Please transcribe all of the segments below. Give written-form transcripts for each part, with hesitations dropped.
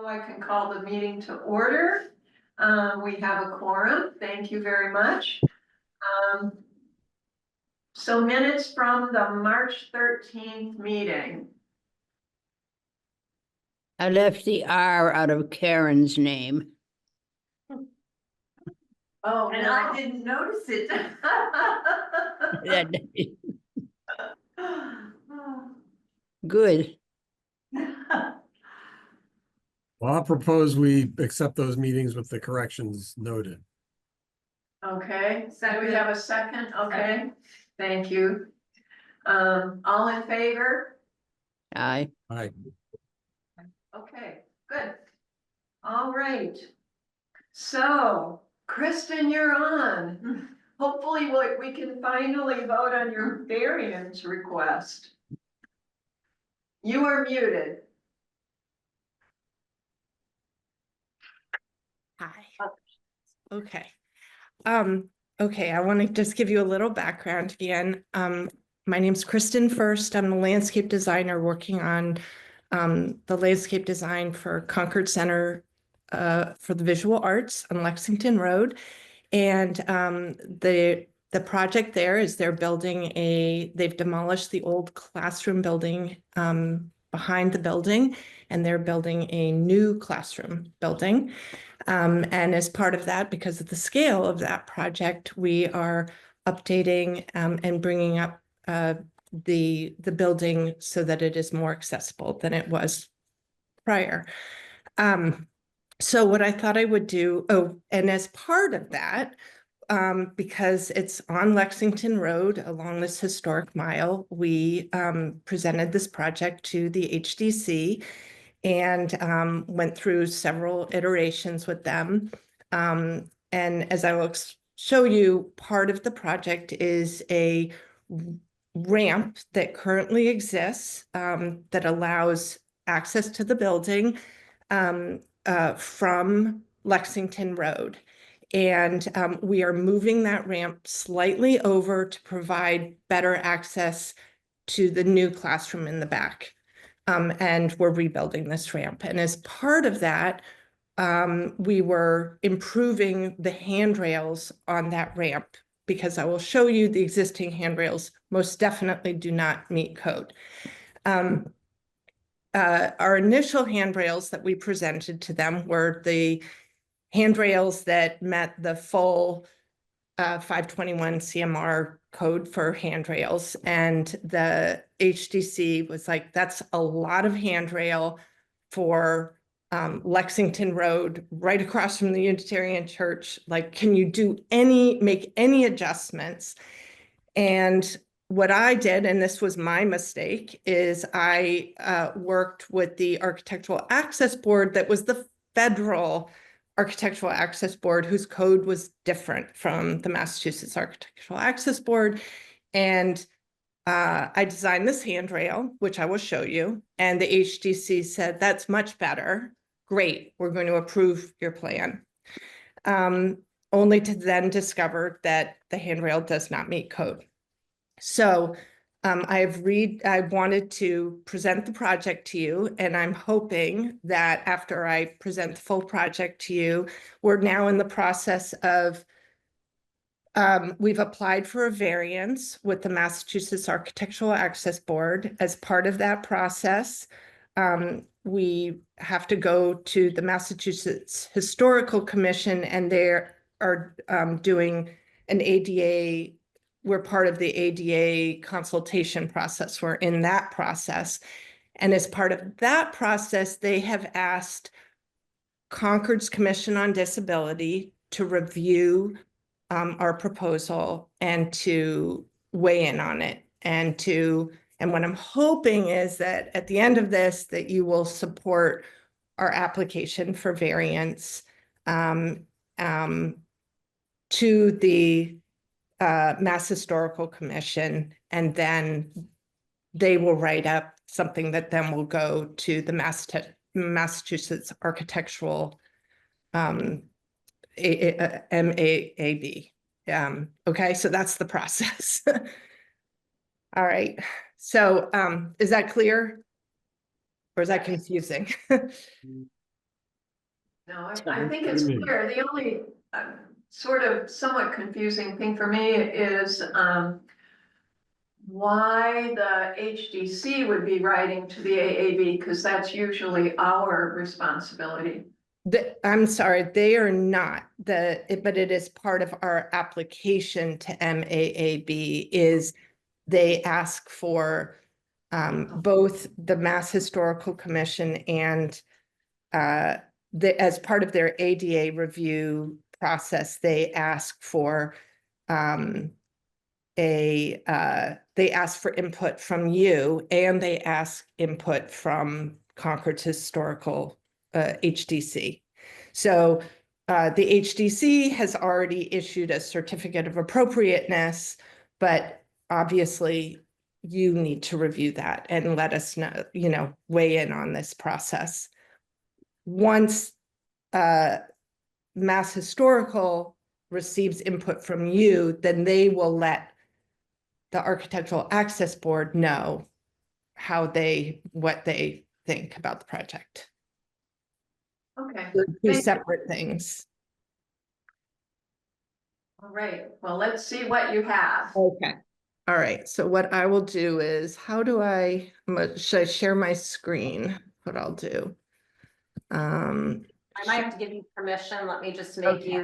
I can call the meeting to order. We have a quorum. Thank you very much. So minutes from the March 13th meeting. I left the R out of Karen's name. Oh, and I didn't notice it. Good. Well, I'll propose we accept those meetings with the corrections noted. Okay, so we have a second, okay, thank you. All in favor? Aye. Aye. Okay, good. All right. So, Kristen, you're on. Hopefully we can finally vote on your variance request. You are muted. Hi. Okay. Okay, I want to just give you a little background again. My name's Kristen First. I'm the landscape designer working on the landscape design for Concord Center for the Visual Arts on Lexington Road. And the project there is they've demolished the old classroom building behind the building, and they're building a new classroom building. And as part of that, because of the scale of that project, we are updating and bringing up the building so that it is more accessible than it was prior. So what I thought I would do, and as part of that, because it's on Lexington Road along this historic mile, we presented this project to the HDC and went through several iterations with them. And as I will show you, part of the project is a ramp that currently exists that allows access to the building from Lexington Road. And we are moving that ramp slightly over to provide better access to the new classroom in the back. And we're rebuilding this ramp. And as part of that, we were improving the handrails on that ramp, because I will show you the existing handrails most definitely do not meet code. Our initial handrails that we presented to them were the handrails that met the full 521 CMR code for handrails. And the HDC was like, that's a lot of handrail for Lexington Road, right across from the Unitarian Church. Like, can you make any adjustments? And what I did, and this was my mistake, is I worked with the Architectural Access Board that was the federal Architectural Access Board, whose code was different from the Massachusetts Architectural Access Board. And I designed this handrail, which I will show you. And the HDC said, that's much better. Great, we're going to approve your plan. Only to then discover that the handrail does not meet code. So I wanted to present the project to you, and I'm hoping that after I present the full project to you, we're now in the process of, we've applied for a variance with the Massachusetts Architectural Access Board. As part of that process, we have to go to the Massachusetts Historical Commission, and they are doing an ADA. We're part of the ADA consultation process. We're in that process. And as part of that process, they have asked Concord's Commission on Disability to review our proposal and to weigh in on it. And what I'm hoping is that at the end of this, that you will support our application for variance to the Mass Historical Commission, and then they will write up something that then will go to the Massachusetts Architectural MAAB. Okay, so that's the process. All right, so is that clear? Or is that confusing? No, I Sounds think good it's to me. clear. The only sort of somewhat confusing thing for me is why the HDC would be writing to the AAB, because that's usually our responsibility. I'm sorry, they are not but it is part of our application to MAAB is they ask for both the Mass Historical Commission and as part of their ADA review process, they ask for they ask for input from you and they ask input from Concord's historical HDC. So the HDC has already issued a certificate of appropriateness, but obviously you need to review that and let us know, weigh in on this process. Once Mass Historical receives input from you, then they will let the Architectural Access Board know what they think about the project. Okay, They're two Thank you. separate things. All right, well, let's see what you have. Okay. All right, so what I will do is, should I share my screen? What I'll do. I might have to give you permission. Let me just make you.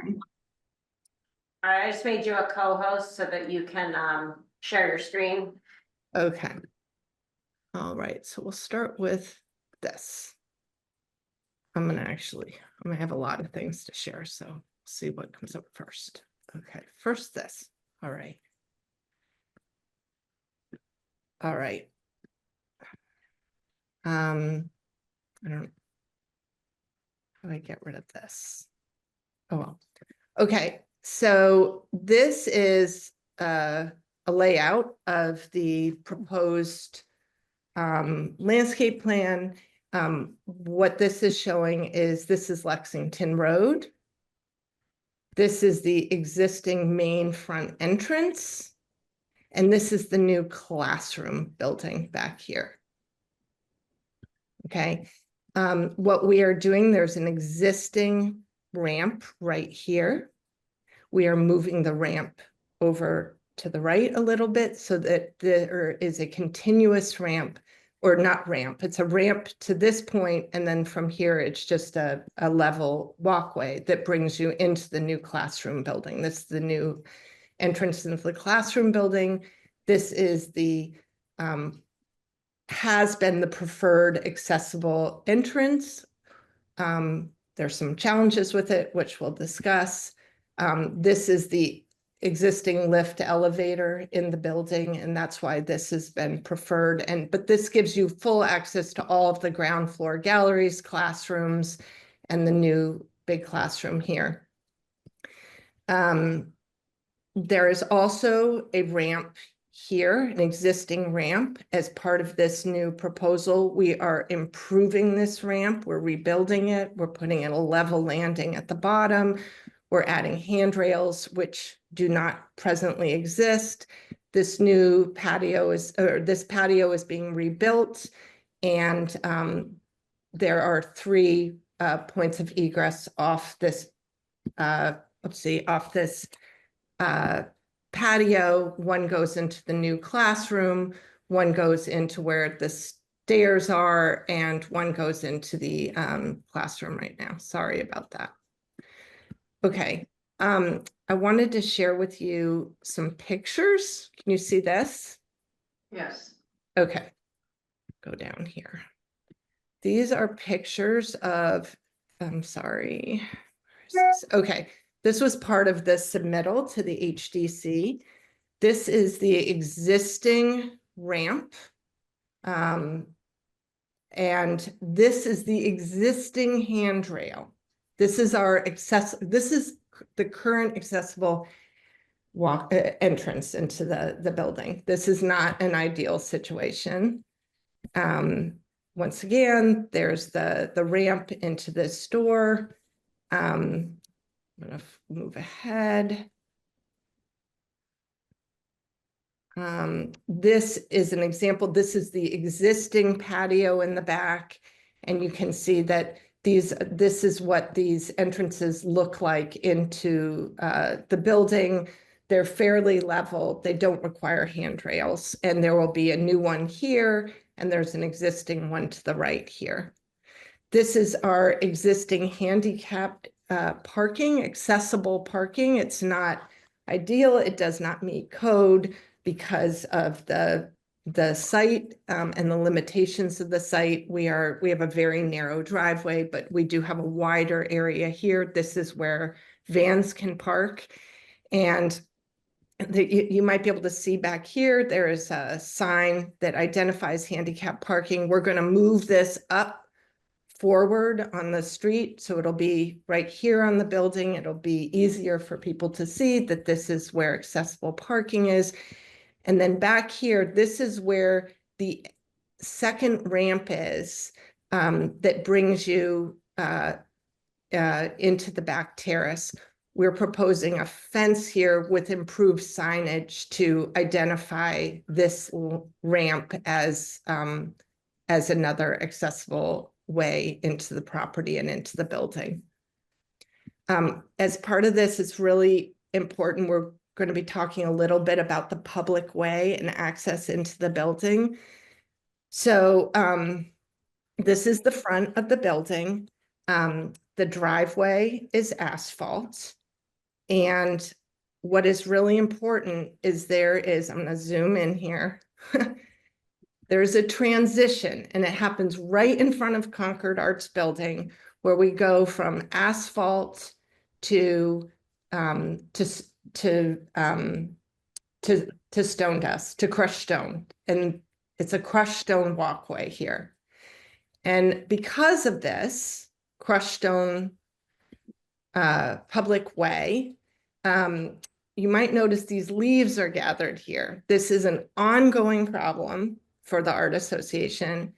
All right, I just made you a co-host so that you can share your screen. Okay. All right, so we'll start with this. I'm gonna have a lot of things to share, so see what comes up first. Okay, first this. All right. All right. I don't. How do I get rid of this? Oh well. Okay, so this is a layout of the proposed landscape plan. What this is showing is this is Lexington Road. This is the existing main front entrance. And this is the new classroom building back here. Okay. What we are doing, there's an existing ramp right here. We are moving the ramp over to the right a little bit so that there is a continuous ramp, or not ramp, it's a ramp to this point, and then from here it's just a level walkway that brings you into the new classroom building. This is the new entrance into the classroom building. This is has been the preferred accessible entrance. There's some challenges with it, which we'll discuss. This is the existing lift elevator in the building, and that's why this has been preferred. But this gives you full access to all of the ground floor galleries, classrooms, and the new big classroom here. There is also a ramp here, an existing ramp. As part of this new proposal, we are improving this ramp. We're rebuilding it. We're putting in a level landing at the bottom. We're adding handrails, which do not presently exist. This patio is being rebuilt, and there are 3 points of egress off this. Off this patio. One goes into the new classroom, one goes into where the stairs are, and one goes into the classroom right now. Sorry about that. Okay, I wanted to share with you some pictures. Can you see this? Yes. Okay, go down here. These are pictures of, I'm sorry. Okay, this was part of the submittal to the HDC. This is the existing ramp. And this is the existing handrail. This is this is the current accessible entrance into the building. This is not an ideal situation. Once again, there's the ramp into this door. I'm gonna move ahead. This is an example. This is the existing patio in the back, and you can see that this is what these entrances look like into the building. They're fairly level. They don't require handrails, and there will be a new one here, and there's an existing one to the right here. This is our existing handicapped parking, accessible parking. It's not ideal. It does not meet code because of the site and the limitations of the site. We have a very narrow driveway, but we do have a wider area here. This is where vans can park. And you might be able to see back here, there is a sign that identifies handicap parking. We're going to move this up forward on the street, so it'll be right here on the building. It'll be easier for people to see that this is where accessible parking is. And then back here, this is where the second ramp is that brings you into the back terrace. We're proposing a fence here with improved signage to identify this ramp as another accessible way into the property and into the building. As part of this, it's really important. We're going to be talking a little bit about the public way and access into the building. So this is the front of the building. The driveway is asphalt. And what is really important is I'm going to zoom in here. There's a transition, and it happens right in front of Concord Arts Building, where we go from asphalt to stone dust, to crushed stone. And it's a crushed stone walkway here. And because of this crushed stone public way, you might notice these leaves are gathered here. This is an ongoing problem for the Art Association,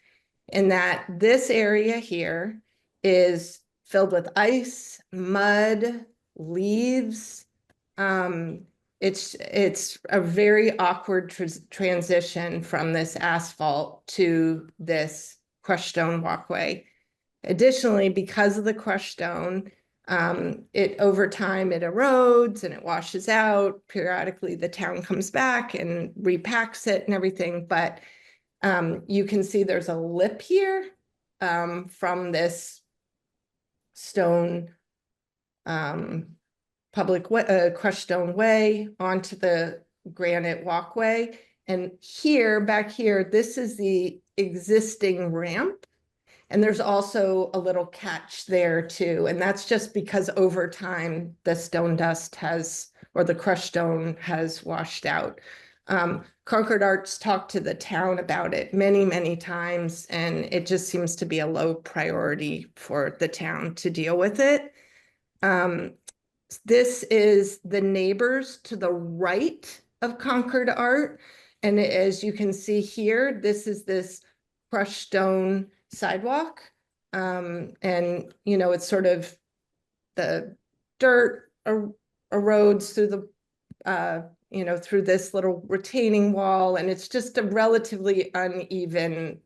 in that this area here is filled with ice, mud, leaves. It's a very awkward transition from this asphalt to this crushed stone walkway. Additionally, because of the crushed stone, over time it erodes and it washes out. Periodically, the town comes back and repacks it and everything, but you can see there's a lip here from this stone public way, crushed stone way onto the granite walkway. And here, back here, this is the existing ramp. And there's also a little catch there too. And that's just because over time, the stone dust or the crushed stone has washed out. Concord Arts talked to the town about it many, many times, and it just seems to be a low priority for the town to deal with it. This is the neighbors to the right of Concord Art. And as you can see here, this is this crushed stone sidewalk. And, it's sort of the dirt erodes through the, through this little retaining wall. And it's just a relatively uneven,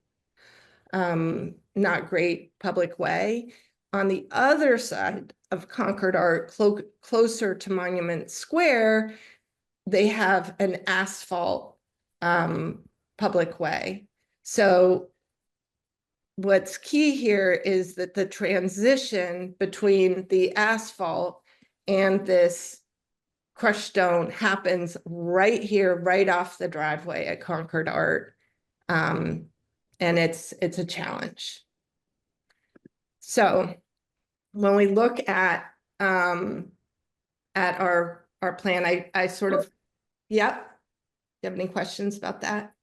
not great public way. On the other side of Concord Art, closer to Monument Square, they have an asphalt public way. So what's key here is that the transition between the asphalt and this crushed stone happens right here, right off the driveway at Concord Art. And it's a challenge. So when we look at our plan, I sort of, yep. Do you have any questions about that?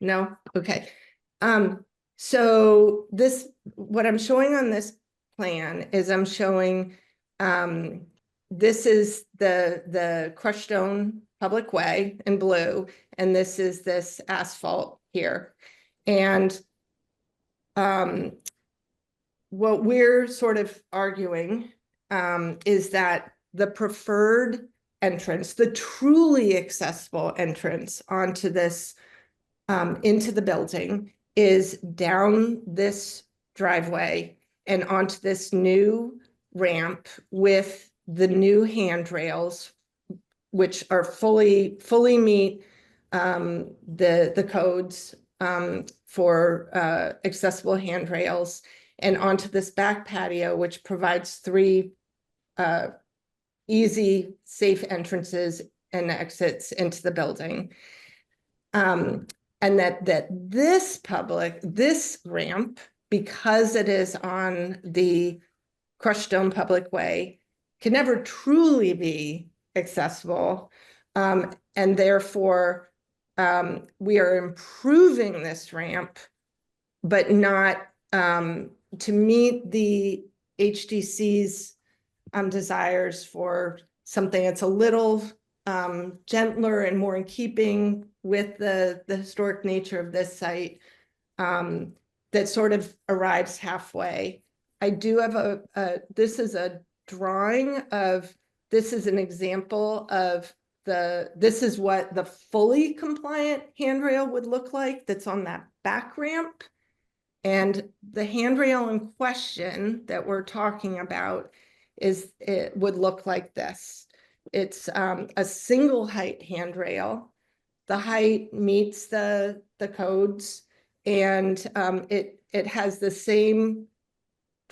No? Okay. So what I'm showing on this plan is I'm showing, this is the crushed stone public way in blue, and this is this asphalt here. And what we're sort of arguing is that the preferred entrance, the truly accessible entrance onto this into the building is down this driveway and onto this new ramp with the new handrails, which are fully meet the codes for accessible handrails, and onto this back patio, which provides 3 easy, safe entrances and exits into the building. And that this ramp, because it is on the crushed stone public way, can never truly be accessible. And therefore, we are improving this ramp, but not to meet the HDC's desires for something that's a little gentler and more in keeping with the historic nature of this site, that sort of arrives halfway. I do have this is a drawing of, this is an example of this is what the fully compliant handrail would look like that's on that back ramp. And the handrail in question that we're talking about it would look like this. It's a single height handrail. The height meets the codes, and it has the same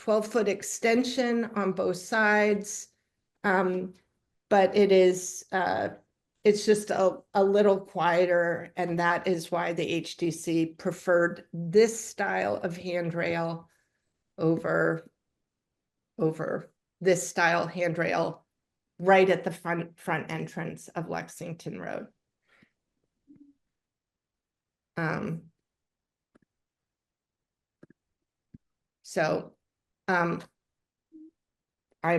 12-foot extension on both sides, but it's just a little quieter, and that is why the HDC preferred this style of handrail over this style handrail right at the front entrance of Lexington Road. So I'm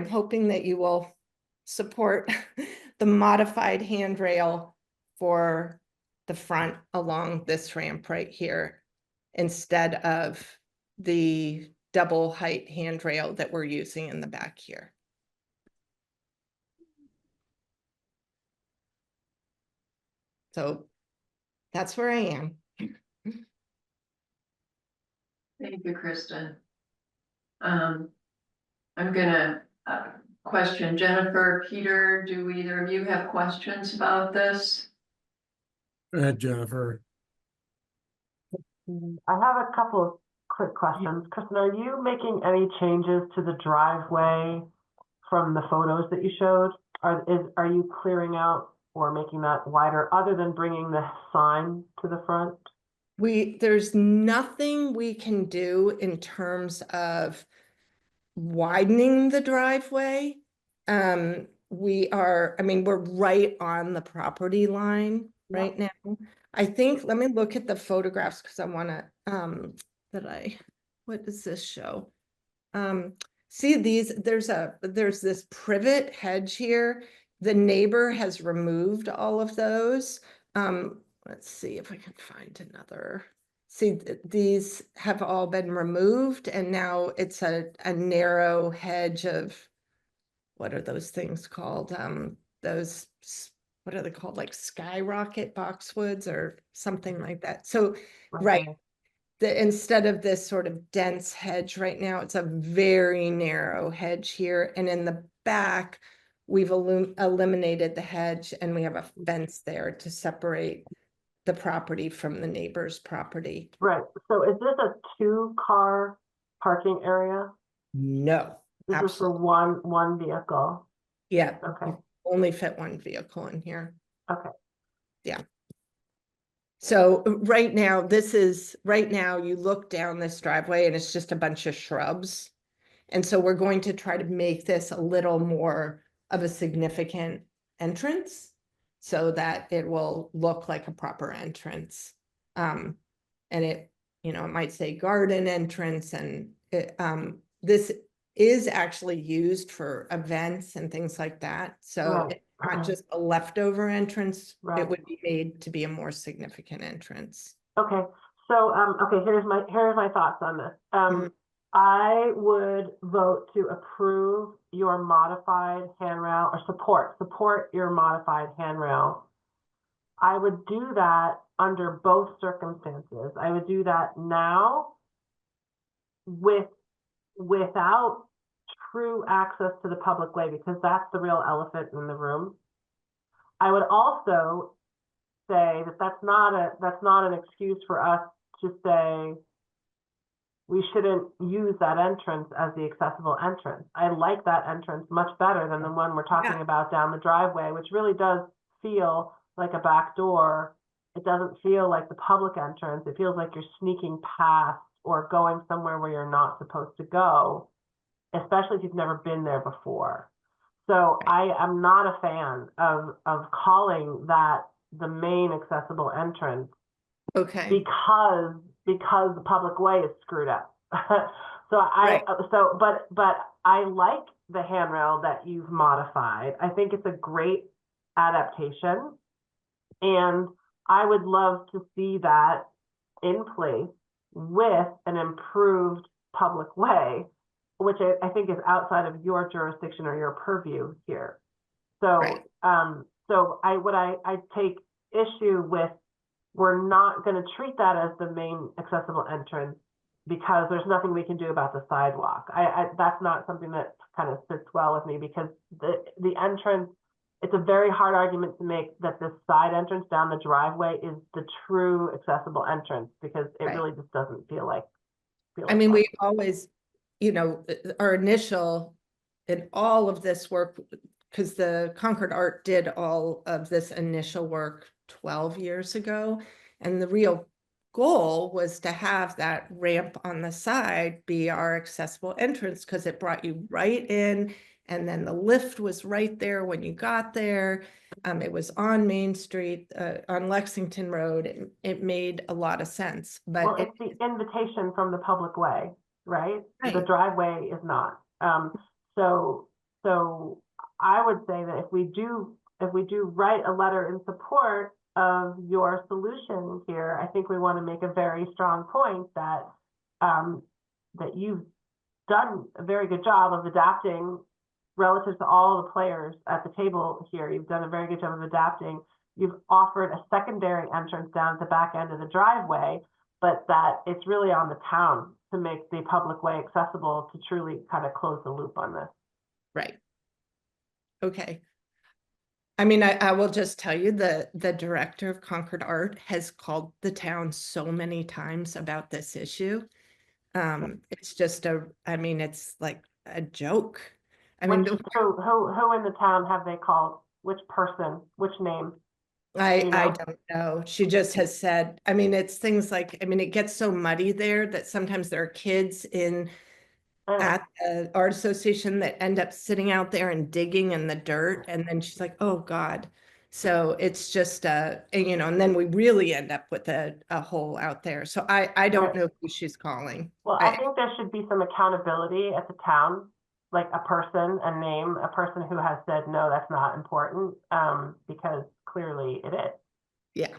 hoping that you will support the modified handrail for the front along this ramp right here, instead of the double height handrail that we're using in the back here. So that's where I am. Thank you, Kristen. I'm gonna question Jennifer, Peter, do either of you have questions about this? Go ahead, Jennifer. I have a couple of quick questions. Kristen, are you making any changes to the driveway from the photos that you showed? Are you clearing out or making that wider other than bringing the sign to the front? There's nothing we can do in terms of widening the driveway. We're right on the property line right now. I think, let me look at the photographs because I want to, what does this show? See these, there's this privet hedge here. The neighbor has removed all of those. Let's see if I can find another. See, these have all been removed, and now it's a narrow hedge of, what are those things called? Those, what are they called? Like skyrocket boxwoods or something like that. So, right. Instead of this sort of dense hedge right now, it's a very narrow hedge here. And in the back, we've eliminated the hedge, and we have a fence there to separate the property from the neighbor's property. Right. So is this a 2-car parking area? No, This is for absolutely. one vehicle. Yeah. Okay. Only fit one vehicle in here. Okay. Yeah. So right now you look down this driveway and it's just a bunch of shrubs. And so we're going to try to make this a little more of a significant entrance so that it will look like a proper entrance. And it might say garden entrance, and this is actually used for events and things like that. So it's not just a leftover entrance, it would be made to be a more significant entrance. Okay. So, okay, here's my thoughts on this. I would vote to approve your modified handrail, or support your modified handrail I would do that under both circumstances. I would do that now without true access to the public way, because that's the real elephant in the room. I would also say that that's not an excuse for us to say we shouldn't use that entrance as the accessible entrance. I like that entrance much better than the one we're talking about down the driveway, which really does feel like a back door. It doesn't feel like the public entrance. It feels like you're sneaking past or going somewhere where you're not supposed to go, especially if you've never been there before. So I am not a fan of calling that the main accessible entrance Okay, because the public way is screwed up. But I like the handrail that you've modified. I think it's a great adaptation, and I would love to see that in place with an improved public way, which I think is outside of your jurisdiction or your purview here. So, Right. I take issue with, we're not going to treat that as the main accessible entrance because there's nothing we can do about the sidewalk. That's not something that kind of sits well with me, because the entrance, it's a very hard argument to make that this side entrance down the driveway is the true accessible entrance, because it Right. really just doesn't feel like. I mean, we always, our initial, in all of this work, because the Concord Art did all of this initial work 12 years ago. And the real goal was to have that ramp on the side be our accessible entrance, because it brought you right in. And then the lift was right there when you got there. It was on Main Street, on Lexington Road. It made a lot of sense, Well, but it's the invitation from the public way, right? The Right. driveway is not. So I would say that if we do write a letter in support of your solution here, I think we want to make a very strong point that that you've done a very good job of adapting relative to all the players at the table here. You've done a very good job of adapting. You've offered a secondary entrance down at the back end of the driveway, but that it's really on the town to make the public way accessible to truly kind of close the loop on this. right. Okay. I mean, I will just tell you the director of Concord Art has called the town so many times about this issue. It's just it's like a joke. I mean, Who in the town have they called? Which person? Which name? I you know? don't know. She just has said, I mean, it's things like, it gets so muddy there that sometimes there are kids at the art association that end up sitting out there and digging in the dirt. And then she's like, oh God. So it's just, and then we really end up with a hole out there. So I don't know who she's calling. Well, I think there should be some accountability at the town, like a person, a name, a person who has said, no, that's not important, because clearly it is. Yeah.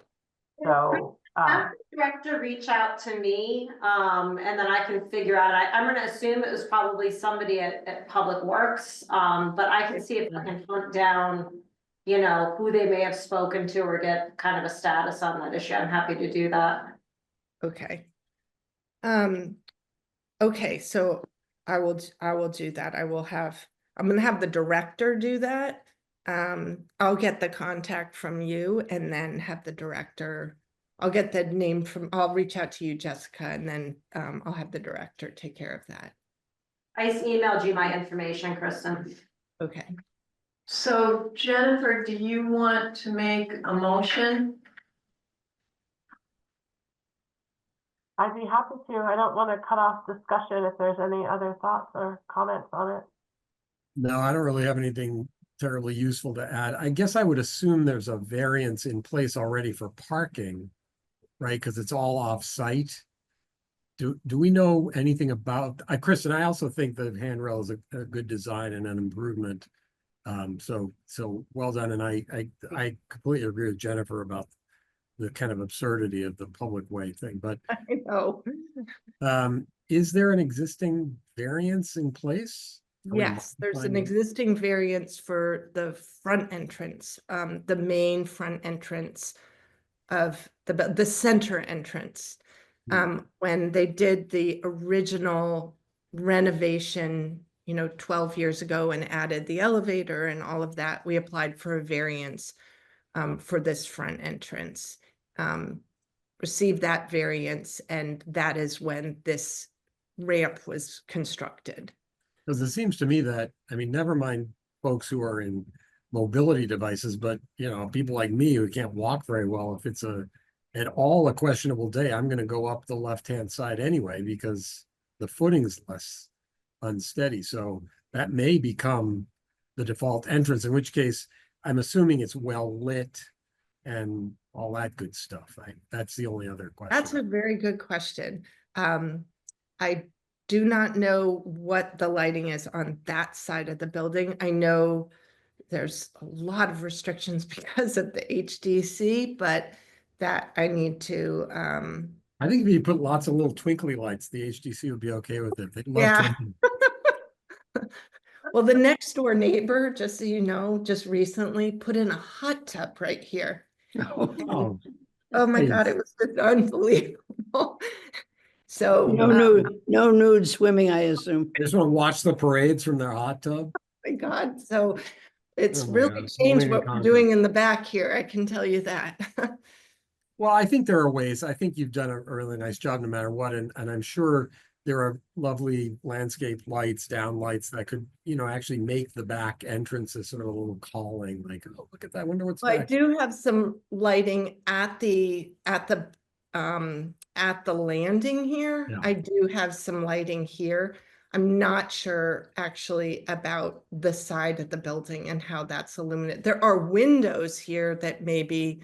So, Have the director reach out to me, and then I can figure out, I'm gonna assume it was probably somebody at Public Works, but I can see if I can hunt down, who they may have spoken to or get kind of a status on that issue. I'm happy to do that. Okay. Okay, so I will do that. I'm gonna have the director do that. I'll get the contact from you and then have the director, I'll get the name I'll reach out to you, Jessica, and then I'll have the director take care of that. I just emailed you my information, Kristen. Okay. So Jennifer, do you want to make a motion? I'd be happy to. I don't want to cut off discussion if there's any other thoughts or comments on it. No, I don't really have anything terribly useful to add. I guess I would assume there's a variance in place already for parking, right? Because it's all off-site. Do we know anything about, Kristen, I also think the handrail is a good design and an improvement. So well done. And I completely agree with Jennifer about the kind of absurdity of the public way thing, but I know. is there an existing variance in place? Yes, there's an existing variance for the front entrance, the main front entrance. of the center entrance. When they did the original renovation, 12 years ago and added the elevator and all of that, we applied for a variance for this front entrance. Received that variance, and that is when this ramp was constructed. Because it seems to me that, I mean, never mind folks who are in mobility devices, but people like me who can't walk very well, if it's at all a questionable day, I'm gonna go up the left-hand side anyway, because the footing's less unsteady. So that may become the default entrance, in which case I'm assuming it's well lit and all that good stuff. That's the only other question. That's a very good question. I do not know what the lighting is on that side of the building. I know there's a lot of restrictions because of the HDC, but that I need to, I think if you put lots of little twinkly lights, the HDC would be okay with it. They'd love Yeah. to. well, the next door neighbor, just so you know, just recently put in a hot tub right here. Oh, Oh my God, Nice. it was just unbelievable. So, No nude swimming, I assume. just want to watch the parades from their hot tub. my God, so it's Oh my really God, it's changed only in what we're Concord. doing in the back here, I can tell you that. Well, I think there are ways. I think you've done a really nice job no matter what. And I'm sure there are lovely landscape lights, down lights that could, actually make the back entrances sort of a little calling, like, oh, look at that, I wonder what's I back. do have some lighting at the landing here. Yeah. I do have some lighting here. I'm not sure actually about the side of the building and how that's illuminated. There are windows here that maybe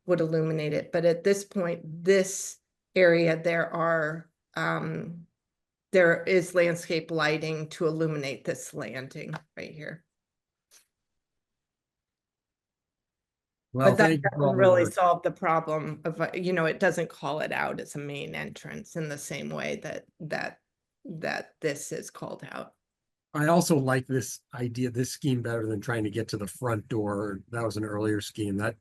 would illuminate it, but at this point, this area, there is landscape lighting to illuminate this landing right here. Well, But that thank you for all doesn't the really work. solve the problem of, it doesn't call it out as a main entrance in the same way that this is called out. I also like this idea, this scheme better than trying to get to the front door. That was an earlier scheme that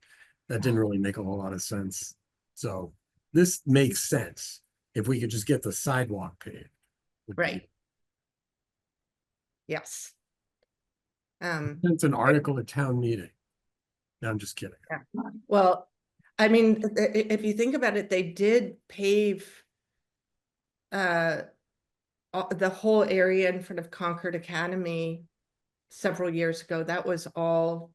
didn't really make a whole lot of sense. So this makes sense if we could just get the sidewalk paved. would be- Right. Yes. It's an article at town meeting. No, I'm just kidding. Well, I mean, if you think about it, they did pave the whole area in front of Concord Academy several years ago. That was all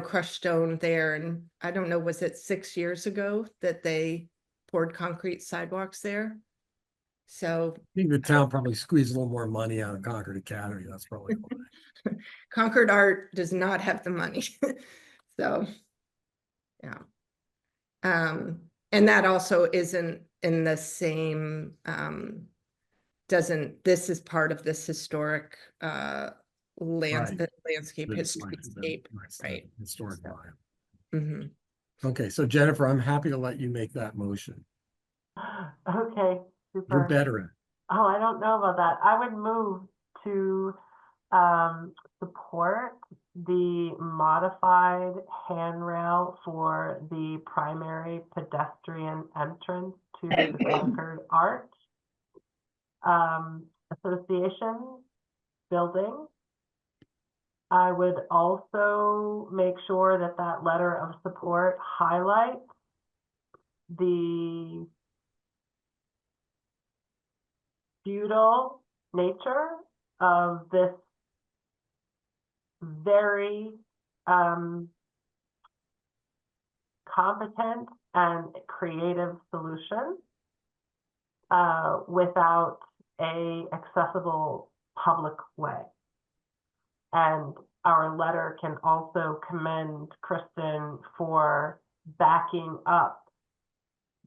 crushed stone there. And I don't know, was it 6 years ago that they poured concrete sidewalks there? So I think the town probably squeezed a little more money out of Concord Academy. That's probably why. Concord Art does not have the money. So, yeah. And that also isn't in the same, this is part of this historic landscape history, right? Historic So. line. Mhm. Okay, so Jennifer, I'm happy to let you make that motion. Okay, You're super. better at. Oh, I don't know about that. I would move to support the modified handrail for the primary pedestrian entrance to the Concord Art Association building. I would also make sure that that letter of support highlights the feudal nature of this very competent and creative solution without a accessible public way. And our letter can also commend Kristen for backing up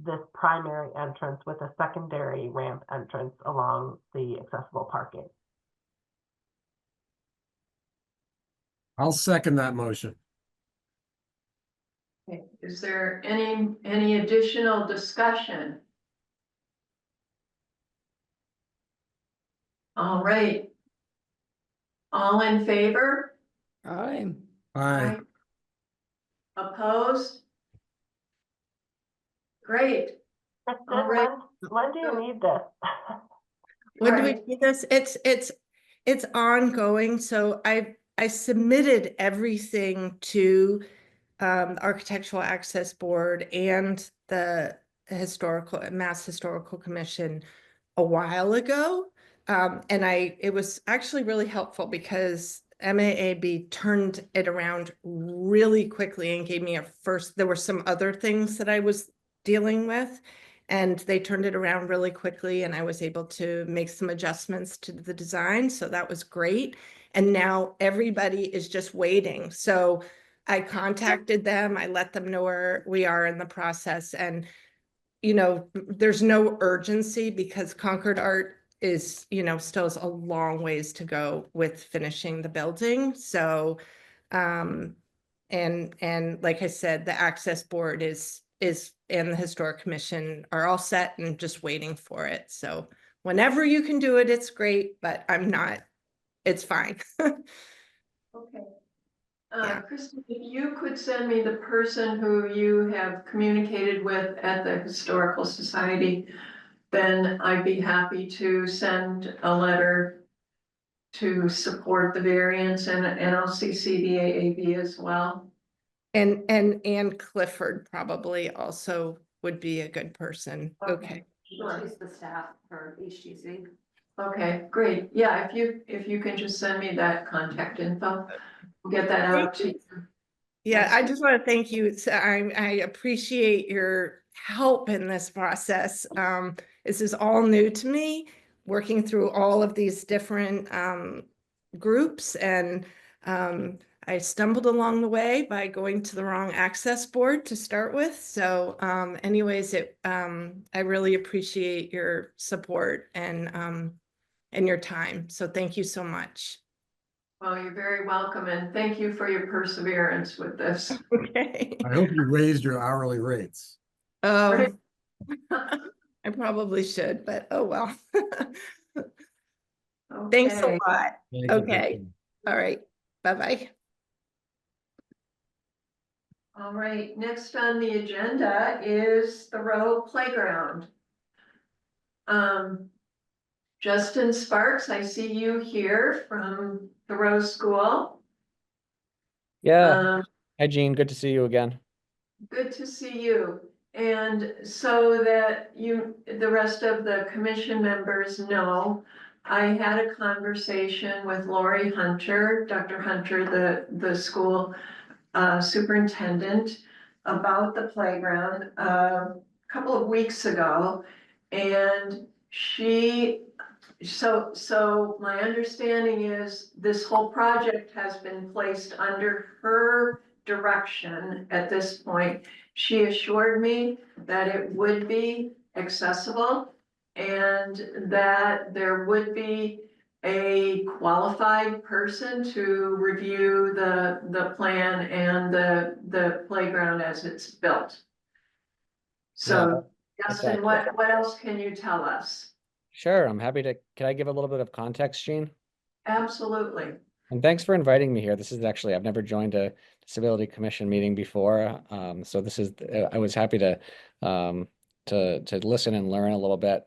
this primary entrance with a secondary ramp entrance along the accessible parking. I'll second that motion. Okay, is there any additional discussion? All right. All in favor? Aye. Aye. Opposed? great. Kristen, All right. when do you need this? When do we Right. do this? It's ongoing. So I submitted everything to the Architectural Access Board and the Mass Historical Commission a while ago. And it was actually really helpful because MAAB turned it around really quickly and gave me there were some other things that I was dealing with. And they turned it around really quickly and I was able to make some adjustments to the design. So that was great. And now everybody is just waiting. So I contacted them, I let them know where we are in the process, and there's no urgency because Concord Art is, still has a long ways to go with finishing the building. So, and like I said, the Access Board is and the Historic Commission are all set and just waiting for it. So whenever you can do it, it's great, but it's fine. Okay. Yeah. Kristen, if you could send me the person who you have communicated with at the Historical Society, then I'd be happy to send a letter to support the variance and I'll CC the AAB as well. And Ann Clifford probably also would be a good person. Okay. Sure. She's the staff for HGC. Okay, great. Yeah, if you can just send me that contact info, we'll get that out to you. Yeah, Yes. I just want to thank you. I appreciate your help in this process. This is all new to me, working through all of these different groups, and I stumbled along the way by going to the wrong access board to start with. So anyways, I really appreciate your support and your time. So thank you so much. Well, you're very welcome and thank you for your perseverance with this. Okay. I hope you raised your hourly rates. Right. I probably should, but oh well. Thanks a Okay. lot. Thank you, Okay. Kristen. All right. Bye-bye. All right, next on the agenda is the Row Playground. Justin Sparks, I see you here from the Row School. Yeah. Hi, Jean. Good to see you again. Good to see you. And so that the rest of the commission members know, I had a conversation with Lori Hunter, Dr. Hunter, the school superintendent, about the playground a couple of weeks ago. And so my understanding is this whole project has been placed under her direction at this point. She assured me that it would be accessible and that there would be a qualified person to review the plan and the playground as it's built. So that's Justin, accurate. what else can you tell us? Sure. I'm happy to. Can I give a little bit of context, Jean? Absolutely. And thanks for inviting me here. This is actually, I've never joined a disability commission meeting before. So this is, I was happy to listen and learn a little bit.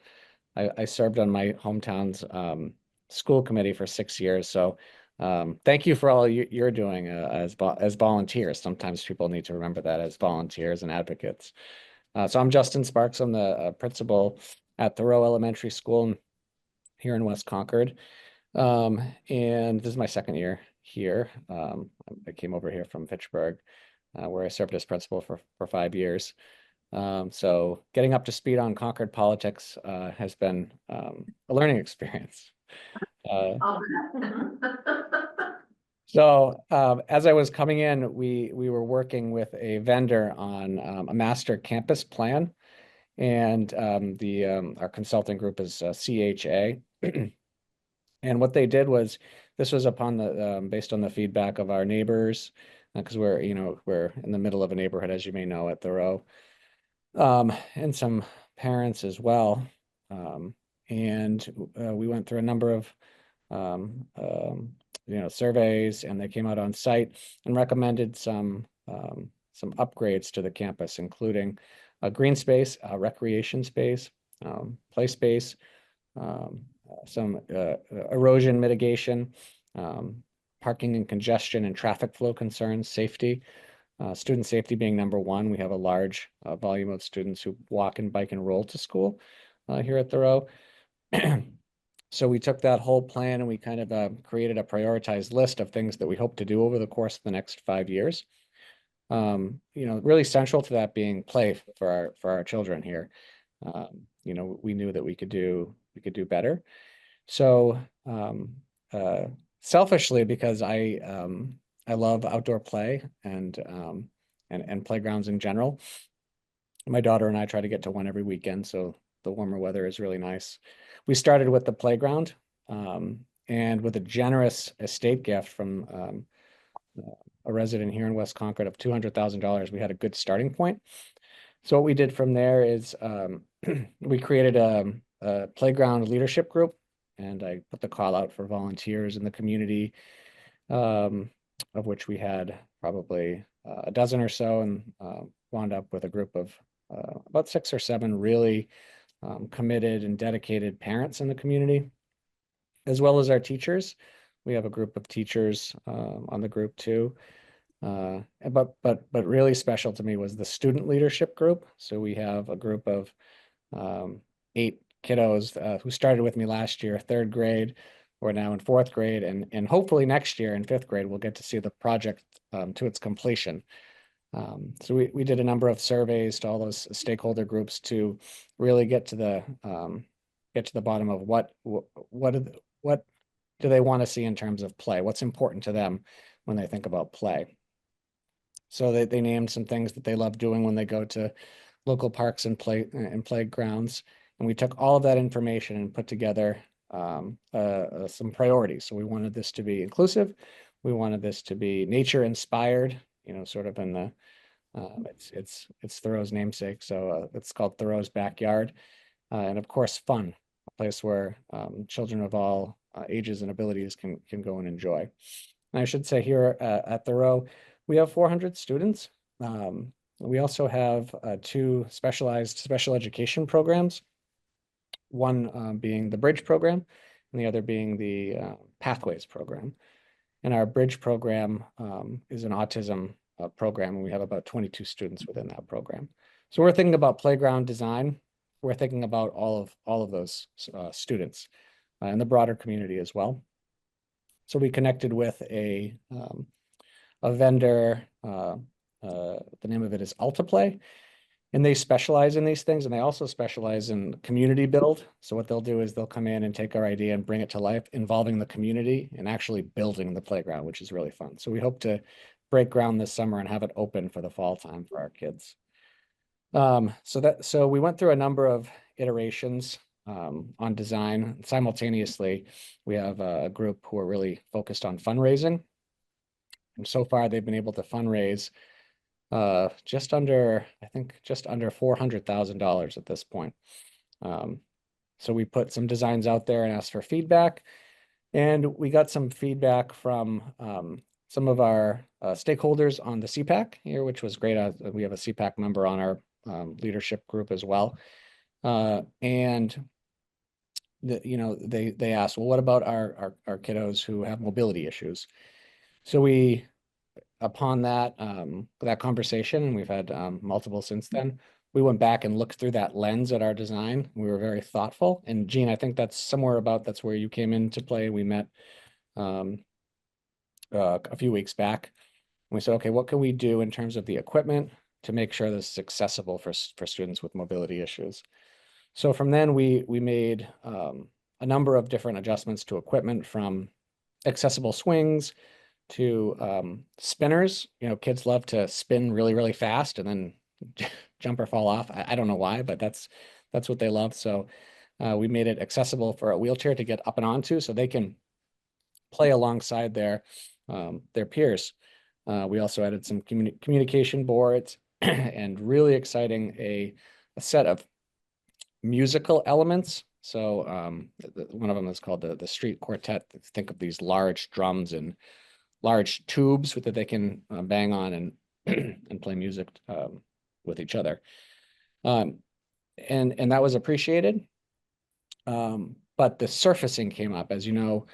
I served on my hometown's school committee for 6 years. So thank you for all you're doing as volunteers. Sometimes people need to remember that as volunteers and advocates. So I'm Justin Sparks. I'm the principal at Thoreau Elementary School here in West Concord. And this is my second year here. I came over here from Fitchburg, where I served as principal for 5 years. So getting up to speed on Concord politics has been a learning experience. I'll bet. So as I was coming in, we were working with a vendor on a master campus plan, and our consulting group is CHA. And what they did was, this was upon the based on the feedback of our neighbors, because we're in the middle of a neighborhood, as you may know, at Thoreau, and some parents as well. And we went through a number of surveys, and they came out on site and recommended some upgrades to the campus, including a green space, a recreation space, play space, some erosion mitigation, parking and congestion and traffic flow concerns, safety. Student safety being number one. We have a large volume of students who walk and bike and roll to school here at Thoreau. So we took that whole plan and we kind of created a prioritized list of things that we hope to do over the course of the next 5 years. Really central to that being play for our children here. We knew that we could do better. So selfishly, because I love outdoor play and playgrounds in general. My daughter and I try to get to one every weekend, so the warmer weather is really nice. We started with the playground, and with a generous estate gift from a resident here in West Concord of $200,000, we had a good starting point. So what we did from there is we created a playground leadership group, and I put the call out for volunteers in the community, of which we had probably a dozen or so, and wound up with a group of about 6 or 7 really committed and dedicated parents in the community, as well as our teachers. We have a group of teachers on the group too. But really special to me was the student leadership group. So we have a group of 8 kiddos who started with me last year, 3rd grade. We're now in 4th grade, and hopefully next year in 5th grade, we'll get to see the project to its completion. So we did a number of surveys to all those stakeholder groups to really get to the bottom of what do they want to see in terms of play? What's important to them when they think about play? So they named some things that they love doing when they go to local parks and playgrounds. And we took all of that information and put together some priorities. So we wanted this to be inclusive. We wanted this to be nature inspired, sort of in the, it's Thoreau's namesake. So it's called Thoreau's Backyard. And of course, fun, a place where children of all ages and abilities can go and enjoy. And I should say here at Thoreau, we have 400 students. We also have 2 specialized special education programs, one being the Bridge program and the other being the Pathways program. And our Bridge program is an autism program, and we have about 22 students within that program. So we're thinking about playground design. We're thinking about all of those students and the broader community as well. So we connected with a vendor. The name of it is Altaplay, and they specialize in these things, and they also specialize in community build. So what they'll do is they'll come in and take our idea and bring it to life, involving the community and actually building the playground, which is really fun. So we hope to break ground this summer and have it open for the fall time for our kids. So we went through a number of iterations on design. Simultaneously, we have a group who are really focused on fundraising. And so far, they've been able to fundraise just under $400,000 at this point. So we put some designs out there and asked for feedback. And we got some feedback from some of our stakeholders on the CPAC here, which was great. We have a CPAC member on our leadership group as well. And they asked, well, what about our kiddos who have mobility issues? So upon that conversation, and we've had multiple since then, we went back and looked through that lens at our design. We were very thoughtful. And Jean, I think that's where you came into play. We met a few weeks back. And we said, okay, what can we do in terms of the equipment to make sure this is accessible for students with mobility issues? So from then we made a number of different adjustments to equipment, from accessible swings to spinners. Kids love to spin really, really fast and then jump or fall off. I don't know why, but that's what they love. So we made it accessible for a wheelchair to get up and onto, so they can play alongside their peers. We also added some communication boards and, really exciting, a set of musical elements. So one of them is called the street quartet. Think of these large drums and large tubes that they can bang on and and play music with each other. And that was appreciated. But the surfacing came up, as you know,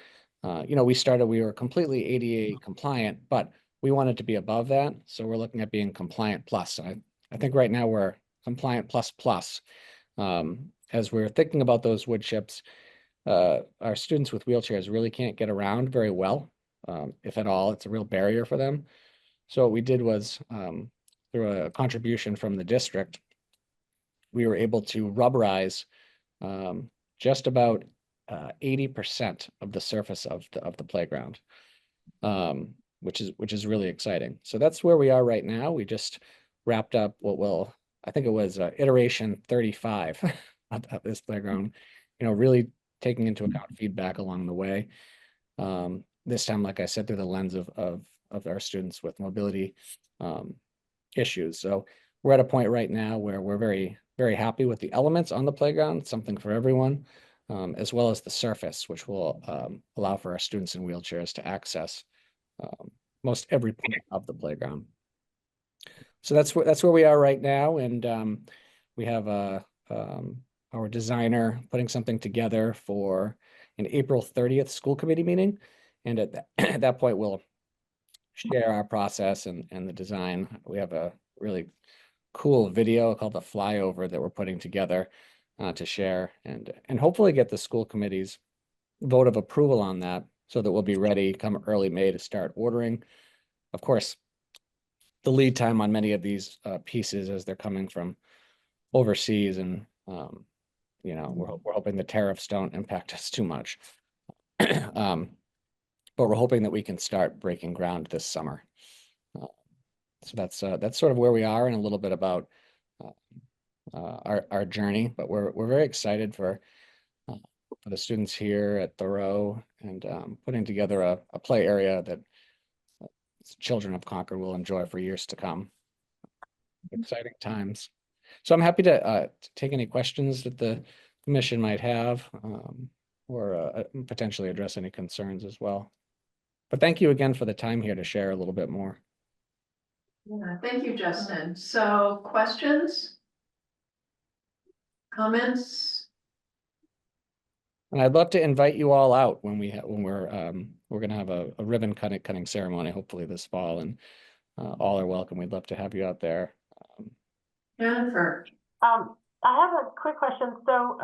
we were completely ADA compliant, but we wanted to be above that. So we're looking at being compliant plus. I think right now we're compliant plus plus. As we're thinking about those wood chips, our students with wheelchairs really can't get around very well. If at all, it's a real barrier for them. So what we did was, through a contribution from the district, we were able to rubberize just about 80% of the surface of the playground, which is really exciting. So that's where we are right now. We just wrapped up I think it was iteration 35 of this playground, really taking into account feedback along the way. This time, like I said, through the lens of our students with mobility issues. So we're at a point right now where we're very, very happy with the elements on the playground, something for everyone, as well as the surface, which will allow for our students in wheelchairs to access most every point of the playground. So that's where we are right now, and we have our designer putting something together for an April 30th school committee meeting, and at that point we'll share our process and the design. We have a really cool video called the flyover that we're putting together to share, and hopefully get the school committee's vote of approval on that, so that we'll be ready come early May to start ordering. Of course, the lead time on many of these pieces, as they're coming from overseas, and we're hoping the tariffs don't impact us too much. But we're hoping that we can start breaking ground this summer. So that's sort of where we are, and a little bit about our journey. But we're very excited for the students here at Thoreau, and putting together a play area that children of Concord will enjoy for years to come. Exciting times. So I'm happy to take any questions that the commission might have, or potentially address any concerns as well. But thank you again for the time here to share a little bit more. Yeah, thank you, Justin. So questions? Comments? And I'd love to invite you all out when we're going to have a ribbon cutting ceremony, hopefully this fall, and all are welcome. We'd love to have you out there. Jennifer? I have a quick question. So,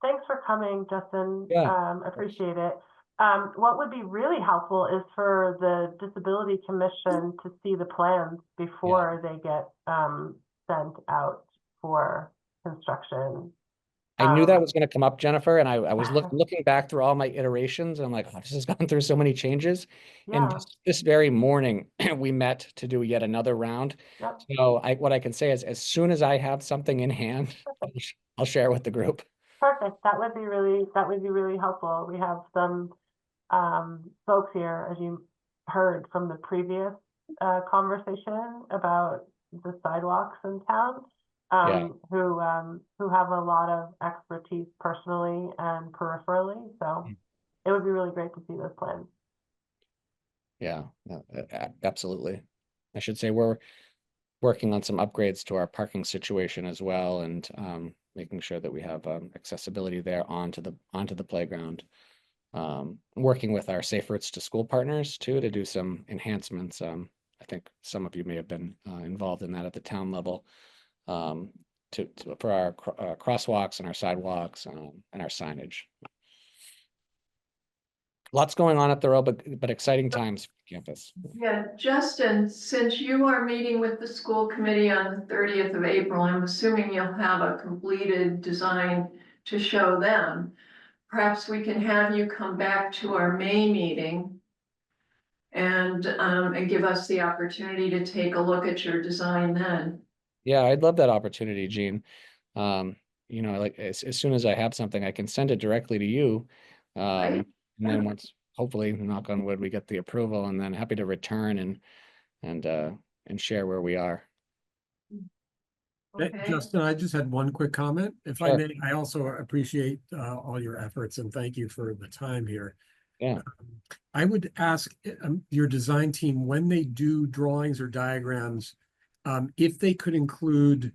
thanks for coming, Justin. Yeah. Appreciate it. What would be really helpful is for the Disability Commission to see the plans before they get sent out for construction. I knew that was going to come up, Jennifer, and I was looking back through all my iterations, and I'm like, oh, this has gone through so many changes. And Yeah. this very morning, we met to do yet another round. Yep. So what I can say is, as soon as I have something in hand, I'll share with the group. Perfect. That would be really helpful. We have some folks here, as you heard from the previous conversation about the sidewalks in town, who have a lot of expertise personally and peripherally. So it would be really great to see those plans. Yeah, absolutely. I should say we're working on some upgrades to our parking situation as well, and making sure that we have accessibility there onto the playground. Working with our Safe Routes to School partners too, to do some enhancements. I think some of you may have been involved in that at the town level, for our crosswalks and our sidewalks and our signage. Lots going on at Thoreau, but exciting times for campus. Yeah, Justin, since you are meeting with the school committee on the 30th of April, I'm assuming you'll have a completed design to show them. Perhaps we can have you come back to our May meeting and give us the opportunity to take a look at your design then. Yeah, I'd love that opportunity, Jean. Like as soon as I have something, I can send it directly to you. Right. And then once, hopefully, knock on wood, we get the approval, and then happy to return and share where we are. Okay. Justin, I just had one quick comment. If I Sure. may, I also appreciate all your efforts, and thank you for the time here. Yeah. I would ask your design team, when they do drawings or diagrams, if they could include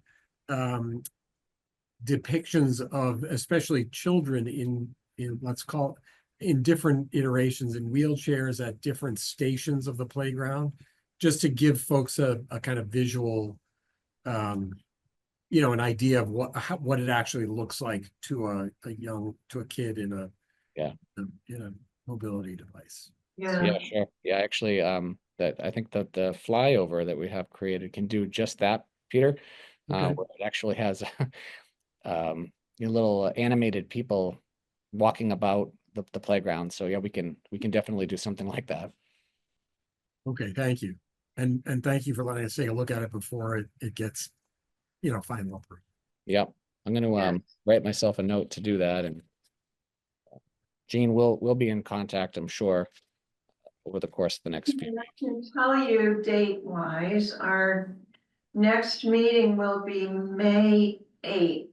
depictions of especially children in let's call in different iterations in wheelchairs at different stations of the playground, just to give folks a kind of visual, an idea of what it actually looks like to a kid in a mobility device. Yeah, sure. Yeah, actually, that I think that the flyover that we have created can do just that, Peter. Okay. Where it actually has little animated people walking about the playground. So yeah, we can definitely do something like that. Okay, thank you. And thank you for letting us take a look at it before it gets, final approval. Yep. I'm gonna Yeah. write myself a note to do that, and Jean will be in contact, I'm sure, over the course of the next few. And I can tell you date-wise, our next meeting will be May 8th.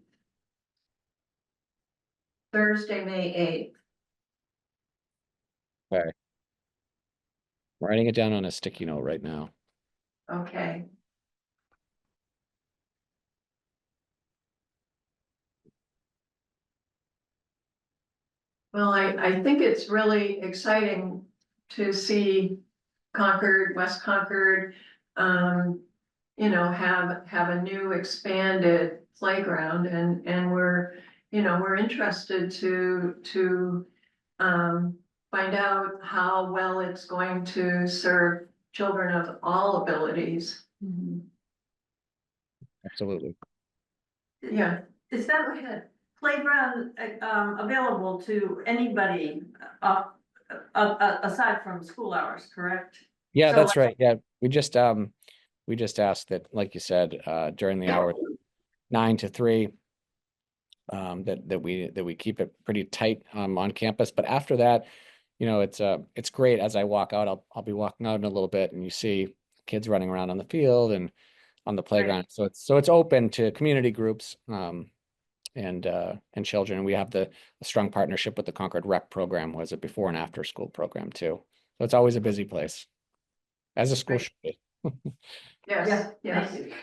Thursday, May 8th. Okay. I'm writing it down on a sticky note right now. Okay. Well, I think it's really exciting to see Concord, West Concord, have a new expanded playground and we're interested to find out how well it's going to serve children of all abilities. Absolutely. Yeah. Is that playground available to anybody aside from school hours, correct? Yeah, So, that's right. Yeah, we just asked that, like you said, during the hour 9 to 3, that we keep it pretty tight on campus. But after that, it's great. As I walk out, I'll be walking out in a little bit, and you see kids running around on the field and on the playground. So it's open to community groups and children. We have a strong partnership with the Concord Rec program, was it before and after school program too. So it's always a busy place, as a school Great. should be. Yes, yes. thank you.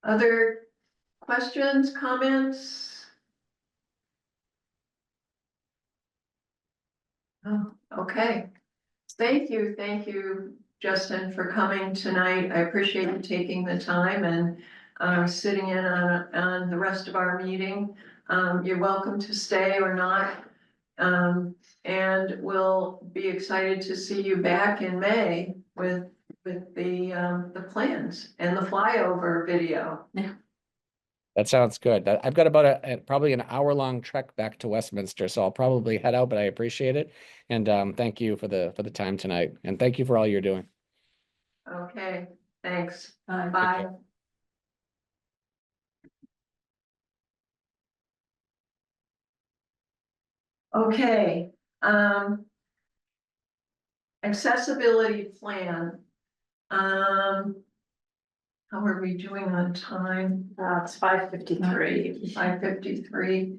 Other questions, comments? Oh, okay. Thank you, Justin, for coming tonight. I appreciate you taking the time and sitting in on the rest of our meeting. You're welcome to stay or not. And we'll be excited to see you back in May with the plans and the flyover video. That sounds good. I've got about probably an hour-long trek back to Westminster, so I'll probably head out, but I appreciate it. And thank you for the time tonight. And thank you for all you're doing. Okay, thanks. Bye. Bye. care. Okay, accessibility plan. How are we doing on time? It's 5:53. 5:53.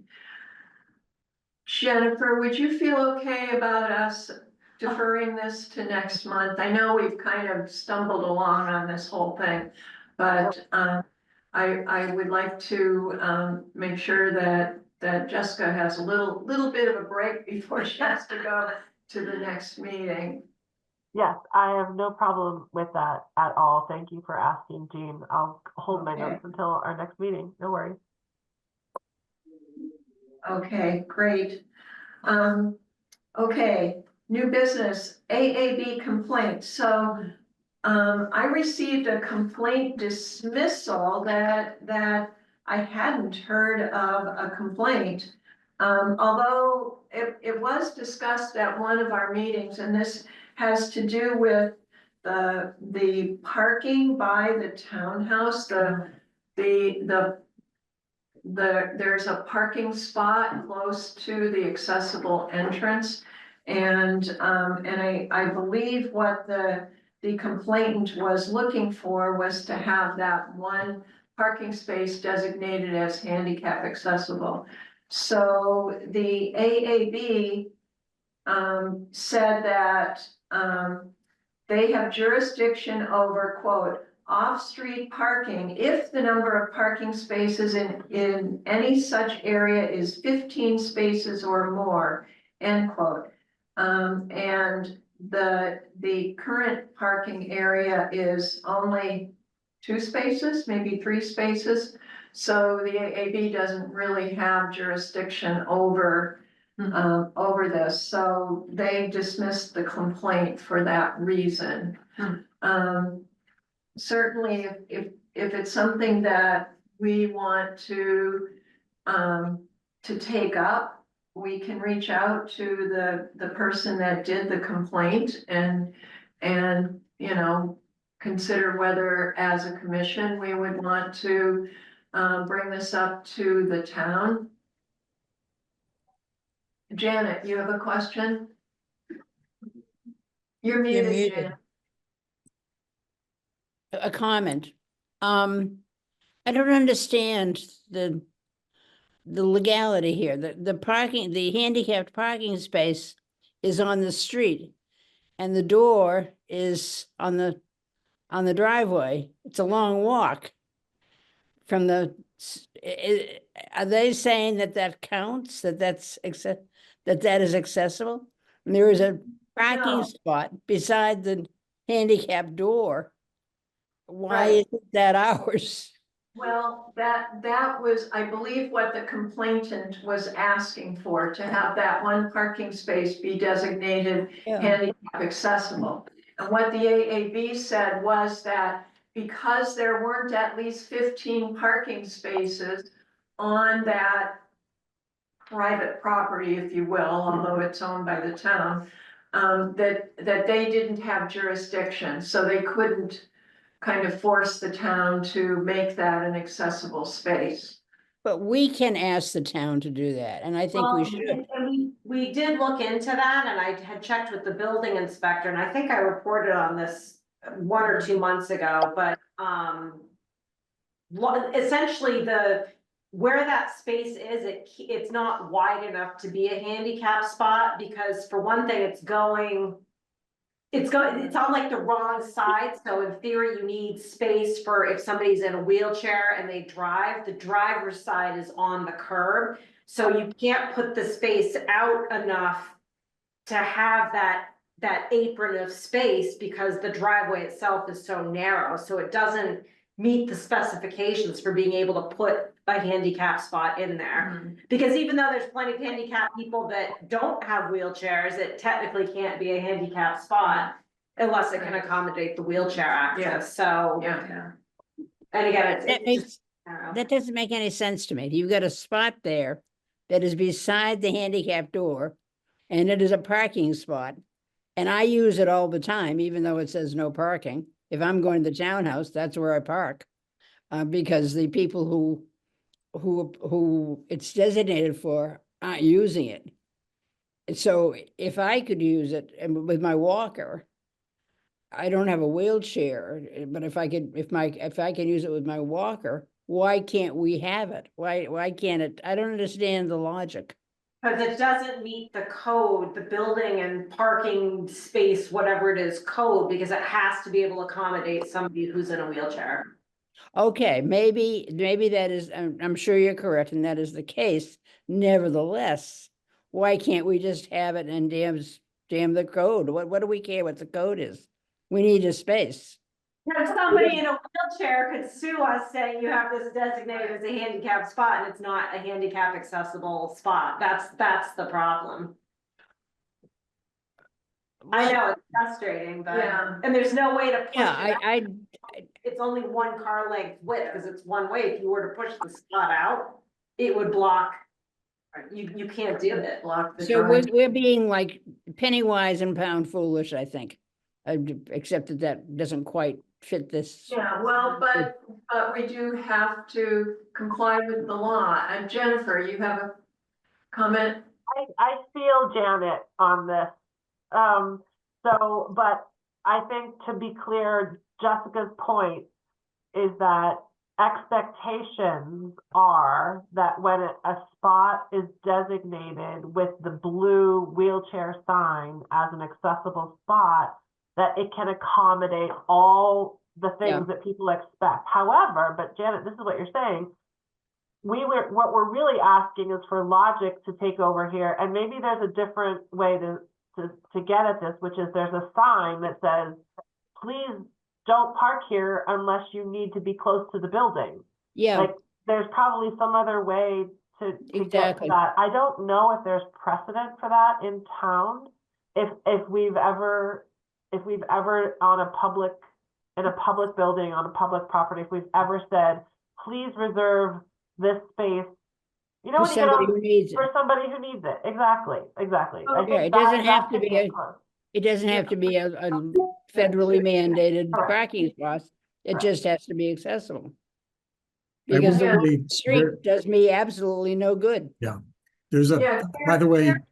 Jennifer, would you feel okay about us deferring this to next month? I know we've kind of stumbled along on this whole thing, but I would like to make sure that Jessica has a little bit of a break before she has to go to the next meeting. Yes, I have no problem with that at all. Thank you for asking, Jean. I'll hold my Okay. notes until our next meeting. No worries. Okay, great. Okay, new business, AAB complaint. So I received a complaint dismissal that I hadn't heard of a complaint. Although it was discussed at one of our meetings, and this has to do with the parking by the townhouse, there's a parking spot close to the accessible entrance. And I believe what the complainant was looking for was to have that one parking space designated as handicap accessible. So the AAB said that they have jurisdiction over, quote, off-street parking, if the number of parking spaces in any such area is 15 spaces or more, end quote. And the current parking area is only 2 spaces, maybe 3 spaces. So the AAB doesn't really have jurisdiction over over this, so they dismissed the complaint for that reason. Certainly, if it's something that we want to take up, we can reach out to the person that did the complaint and, you know, consider whether as a commission, we would want to bring this up to the town. Janet, you have a question? You're muted, muted. Janet. A comment. I don't understand the legality here. The parking, the handicapped parking space is on the street and the door is on the driveway. It's a long walk from the, are they saying that that counts, that that is accessible? And there is a parking No. spot beside the handicap door. Why Right. isn't that ours? Well, that was, I believe, what the complainant was asking for, to have that one parking space be designated handicap accessible. And what the AAB said was that because there weren't at least 15 parking spaces on that private property, if you will, although it's owned by the town, that they didn't have jurisdiction, so they couldn't kind of force the town to make that an accessible space. But we can ask the town to do that, and I think we Well, should. and we did look into that, and I had checked with the building inspector, and I think I reported on this 1 or 2 months ago, but, essentially where that space is, it's not wide enough to be a handicap spot, because for one thing, it's on like the wrong side, so in theory, you need space for if somebody's in a wheelchair and they drive, the driver's side is on the curb. So you can't put the space out enough to have that apron of space because the driveway itself is so narrow, so it doesn't meet the specifications for being able to put a handicap spot in there. Because even though there's plenty of handicapped people that don't have wheelchairs, it technically can't be a handicap spot unless it can accommodate the wheelchair access, so. Yeah. And again, That makes, that doesn't make any sense to me. You've got a spot there that is beside the handicap door, and it is a parking spot. And I use it all the time, even though it says no parking. If I'm going to the townhouse, that's where I park. Because the people who it's designated for aren't using it. So if I could use it and with my walker, I don't have a wheelchair, but if I can use it with my walker, why can't we have it? Why can't it? I don't understand the logic. Because it doesn't meet the code, the building and parking space, whatever it is, code, because it has to be able to accommodate somebody who's in a wheelchair. Okay, maybe that is, I'm sure you're correct, and that is the case. Nevertheless, why can't we just have it and damn the code? What do we care what the code is? We need a space. If somebody in a wheelchair could sue us saying you have this designated as a handicap spot and it's not a handicap accessible spot, that's the problem. I know, it's frustrating, but, Yeah. and there's no way to push it Yeah, out. It's only 1 car length width, because it's one way. If you were to push the spot out, it would block. You can't do it. Block the So drive. we're being like penny wise and pound foolish, I think. Except that doesn't quite fit this. Yeah, well, but we do have to comply with the law. And Jennifer, you have a comment? I feel Janet on this. But I think to be clear, Jessica's point is that expectations are that when a spot is designated with the blue wheelchair sign as an accessible spot, that it can accommodate all the Yeah. things that people expect. However, but Janet, this is what you're saying. What we're really asking is for logic to take over here, and maybe there's a different way to get at this, which is there's a sign that says, please don't park here unless you need to be close to the building. Yeah, Like, there's probably some other way to get to Exactly. that. I don't know if there's precedent for that in town. If we've ever on in a public building, on a public property, if we've ever said, please reserve this space, you know, for when you get somebody on, who needs it. for somebody who needs it. Exactly. I think Yeah, it that- doesn't have that to could be a- get close. It doesn't have to be a federally mandated Correct. parking spot. It Correct. just has to be accessible. I Because the will one say on the street there- does me absolutely no good. There's a, Yeah, by the way, Karen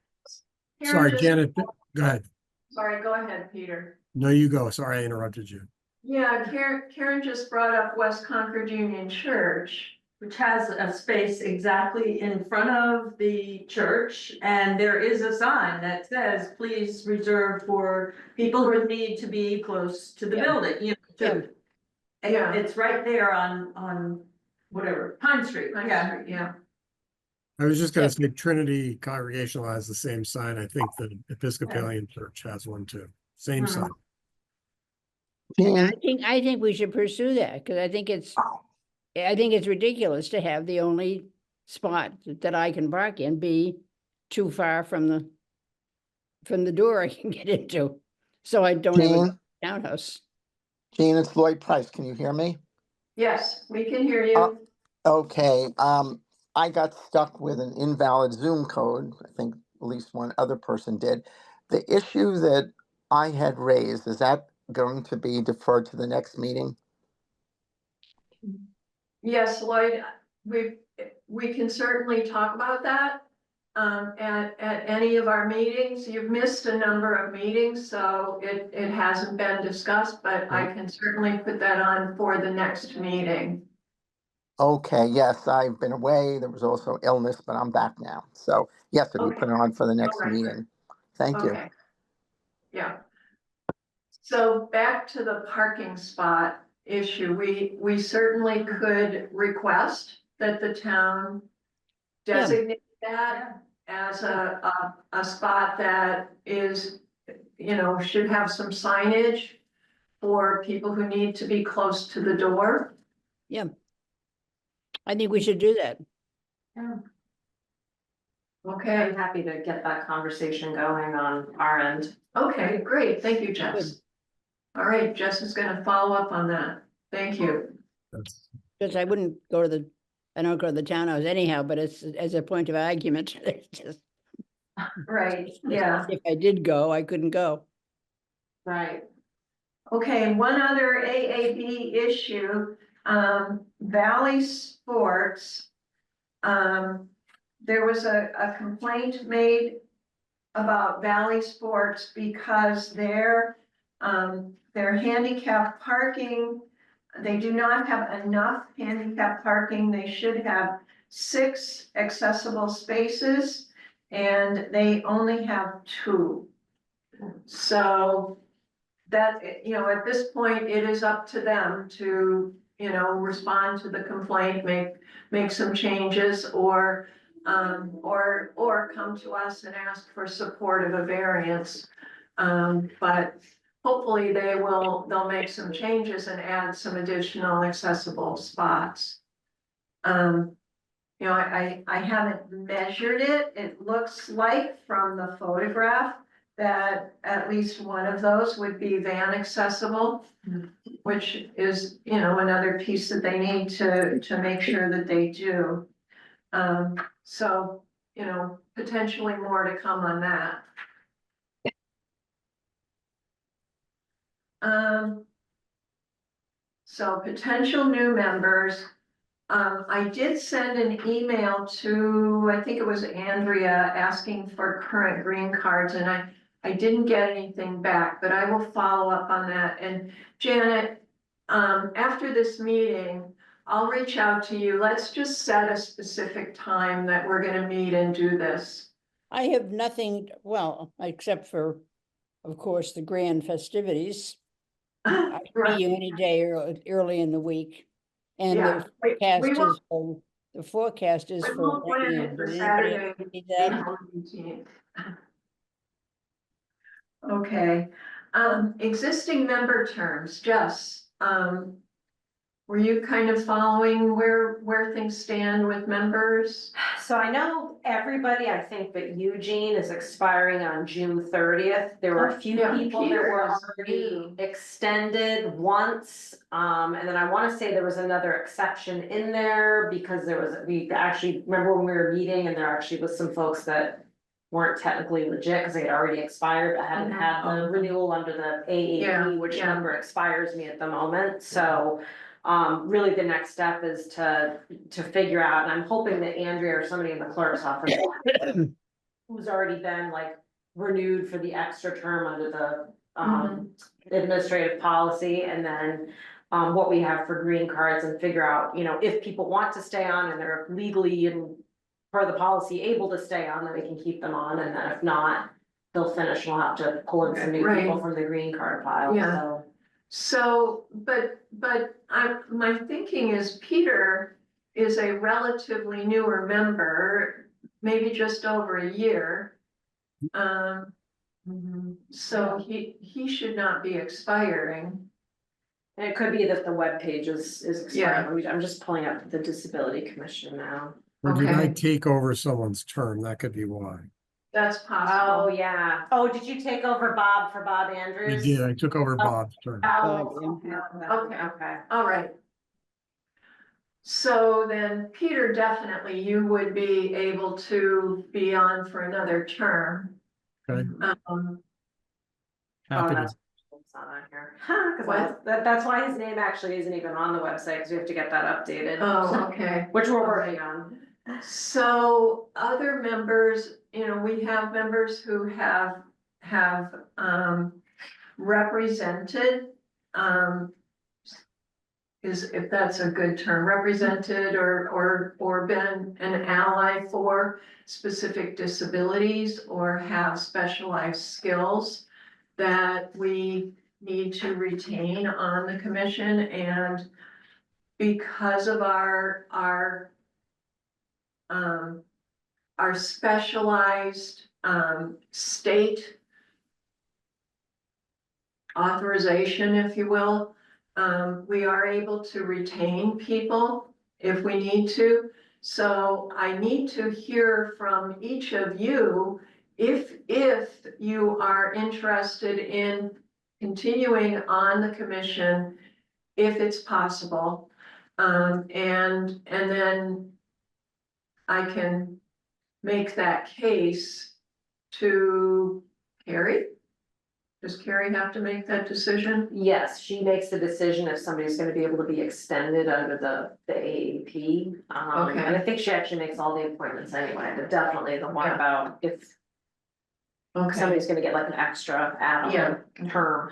sorry, just- Janet, go ahead. Sorry, go ahead, Peter. No, you go. Sorry, I interrupted you. Yeah, Karen just brought up West Concord Union Church. Which has a space exactly in front of the church, and there is a sign that says, please reserve for people who need to be close to the Yeah. building, you know, to. And Yeah. it's right there on whatever, Pine Street, yeah. Yeah. I was just Yeah. gonna say Trinity Congregational has the same sign. I think the Episcopalian Church has one too. Same Mhm. sign. I think we should pursue that, because I think it's ridiculous to have the only spot that I can park in be too far from the door I can get into. So I don't have a Jean, townhouse. Jean, it's Lloyd Price. Can you hear me? Yes, we can hear you. Okay, I got stuck with an invalid Zoom code. I think at least one other person did. The issue that I had raised, is that going to be deferred to the next meeting? Yes, Lloyd, we can certainly talk about that. At any of our meetings. You've missed a number of meetings, so it hasn't been discussed, but I can certainly put that on for the next meeting. Okay, yes, I've been away. There was also illness, but I'm back now. So yes, it'll be Okay. put on for the next All right. meeting. Thank you. Okay. Yeah. So back to the parking spot issue, we certainly could request that the town Yeah. designate that as a spot that is, you know, should have some signage for people who need to be close to the door. I think we should do that. Okay, I'm happy to get that conversation going on our end. okay, great, thank you, Jess. All right, Jess is gonna follow up on that, thank you. That's, Because I don't go to the townhouse anyhow, but it's as a point of argument. It's just- Right, yeah. If I did go, I couldn't go. Right. Okay, one other AAB issue, Valley Sports. There was a complaint made about Valley Sports because their handicap parking, they do not have enough handicap parking. They should have 6 accessible spaces and they only have 2. So that, you know, at this point, it is up to them to, you know, respond to the complaint, make some changes or come to us and ask for support of a variance. But hopefully they'll make some changes and add some additional accessible spots. You know, I haven't measured it. It looks like from the photograph that at least one of those would be van accessible, which is, you know, another piece that they need to make sure that they do. So, you know, potentially more to come on that. So potential new members. I did send an email to, I think it was Andrea, asking for current green cards, and I didn't get anything back, but I will follow up on that. And Janet, after this meeting, I'll reach out to you. Let's just set a specific time that we're gonna meet and do this. I have nothing, well, except for, of course, the grand festivities. I can see you any day early in the week. And Yeah, the we forecast will- is for, the forecast is We for will plan rain. it for Did anybody Saturday, see that? April 18th. Okay, existing member terms, Jess, were you kind of following where things stand with members? So I know everybody, I think, but Eugene is expiring on June 30th. There were a few Yeah, people that Peter were is already new. extended once. And then I want to say there was another exception in there because we actually, remember when we were meeting and there actually was some folks that weren't technically legit because they had already expired, but hadn't had the renewal under the AAP, which Yeah. number expires me at the moment. So really the next step is to figure out, and I'm hoping that Andrea or somebody in the clerk's office who's already been like renewed for the extra term under the administrative policy, and then what we have for green cards, and figure out, if people want to stay on and they're legally and per the policy able to stay on, then we can keep them on, and then if not, they'll finish, we'll have to pull in some new people Right. from the green card pile, Yeah. so. So, but my thinking is Peter is a relatively newer member, maybe just over a year. So he should not be expiring. And it could be that the webpage is expiring. I'm just pulling up the disability commission now. Or did I Okay. take over someone's term? That could be why. That's Oh, possible. yeah. Oh, did you take over Bob for Bob I Andrews? did, I took over Bob's term. Oh, Okay. okay. All right. So then, Peter, definitely you would be able to be on for another term. Okay. Oh, Happy to, that's it's not on here. Cause that's why his name actually isn't even on the website, cause we have to get that updated. Oh, okay. Which we're working on. So other members, we have members who have represented, if that's a good term, represented or been an ally for specific disabilities or have specialized skills that we need to retain on the commission. And because of our specialized state authorization, if you will, we are able to retain people if we need to. So I need to hear from each of you if you are interested in continuing on the commission, if it's possible. And then I can make that case to Carrie. Does Carrie have to make that decision? Yes, she makes the decision if somebody's gonna be able to be extended under the AAP. Okay. And I think she actually makes all the appointments anyway, but definitely the one Yeah. about if Okay, somebody's gonna get like an extra add-on Yeah. term.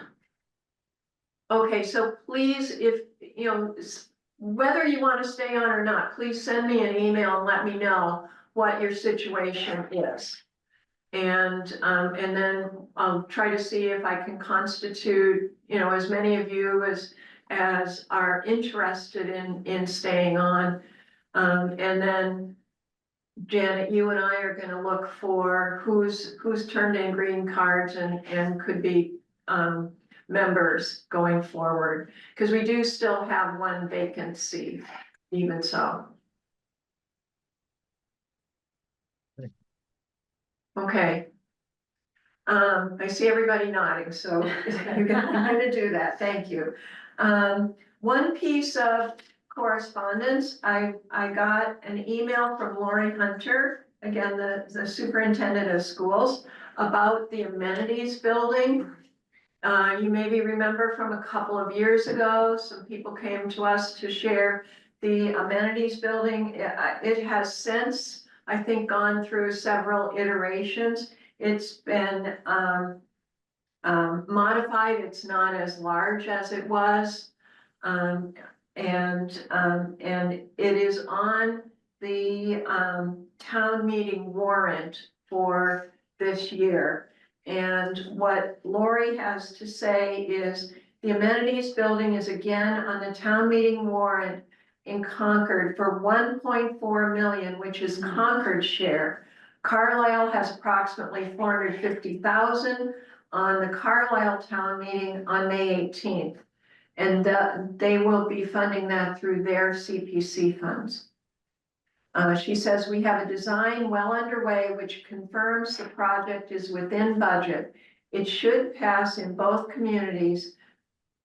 okay, so please, if, whether you want to stay on or not, please send me an email and let me know what your situation is. And then I'll try to see if I can constitute, as many of you as are interested in staying on. And then Janet, you and I are gonna look for who's turned in green cards and could be members going forward. Because we do still have one vacancy, even so. Okay. I see everybody nodding, so you're gonna do that, thank you. One piece of correspondence, I got an email from Lori Hunter, again, the superintendent of schools, about the amenities building. You maybe remember from a couple of years ago, some people came to us to share the amenities building. It has since, I think, gone through several iterations. It's been modified, it's not as large as it was. And it is on the town meeting warrant for this year. And what Lori has to say is The amenities building is again on the town meeting warrant in Concord for 1.4 million, which is Concord's share. Carlisle has approximately 450,000 on the Carlisle town meeting on May 18th. And they will be funding that through their CPC funds. She says we have a design well underway, which confirms the project is within budget. It should pass in both communities,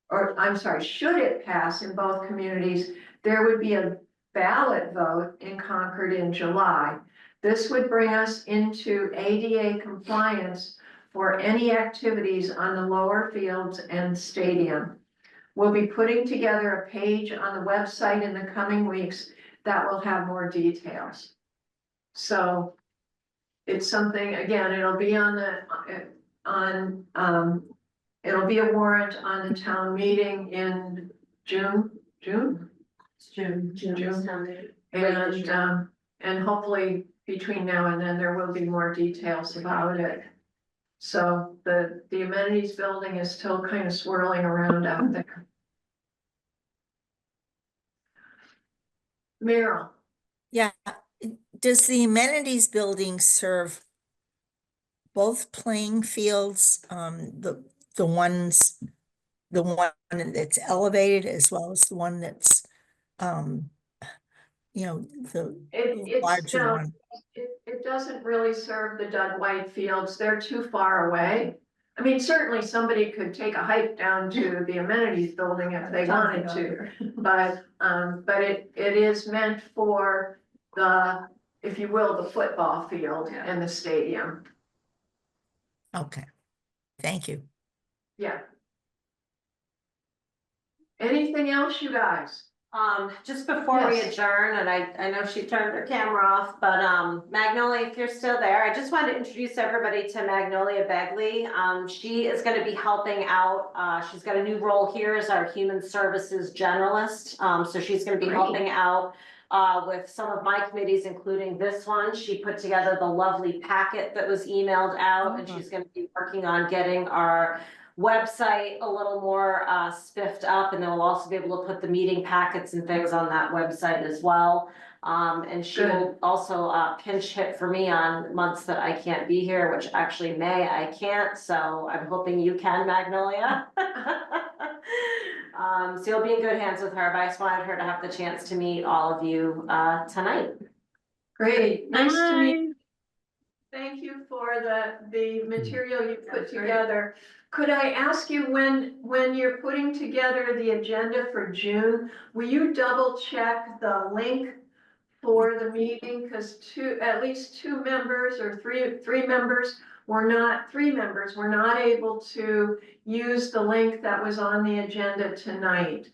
or I'm sorry, should it pass in both communities, there would be a ballot vote in Concord in July. This would bring us into ADA compliance for any activities on the lower fields and stadium. We'll be putting together a page on the website in the coming weeks that will have more details. So it's something, again, it'll be on the, it'll be a warrant on the town meeting in June. It's June. And hopefully between now and then, there will be more details about it. So the amenities building is still kind of swirling around out there. Meryl, Yeah, does the amenities building serve both playing fields, the ones, the one that's elevated as well as the one that's, you know, the it's, larger no, one? it doesn't really serve the Doug White fields. They're too far away. I mean, certainly somebody could take a hike down to the amenities building if they wanted to. But it is meant for the, if you will, the football field and the stadium. Okay, thank you. Yeah. Anything else, you guys? Just before we Yes. adjourn, and I know she turned her camera off, but Magnolia, if you're still there, I just wanted to introduce everybody to Magnolia Begley. She is going to be helping out. She's got a new role here as our human services generalist. So she's going to be Great. helping out with some of my committees, including this one. She put together the lovely packet that was emailed out, and she's going to be working on getting our website a little more spiffed up, and then we'll also be able to put the meeting packets and things on that website as well. And she will also pinch hit for me on months that I can't be here, which actually May I can't, so I'm hoping you can, Magnolia. So you'll be in good hands with her, but I just wanted her to have the chance to meet all of you tonight. Great, nice to meet you. Thank you for the material you put together. Could I ask you, when you're putting together the agenda for June, will you double check the link for the meeting? Because at least two members or three members were not able to use the link that was on the agenda tonight.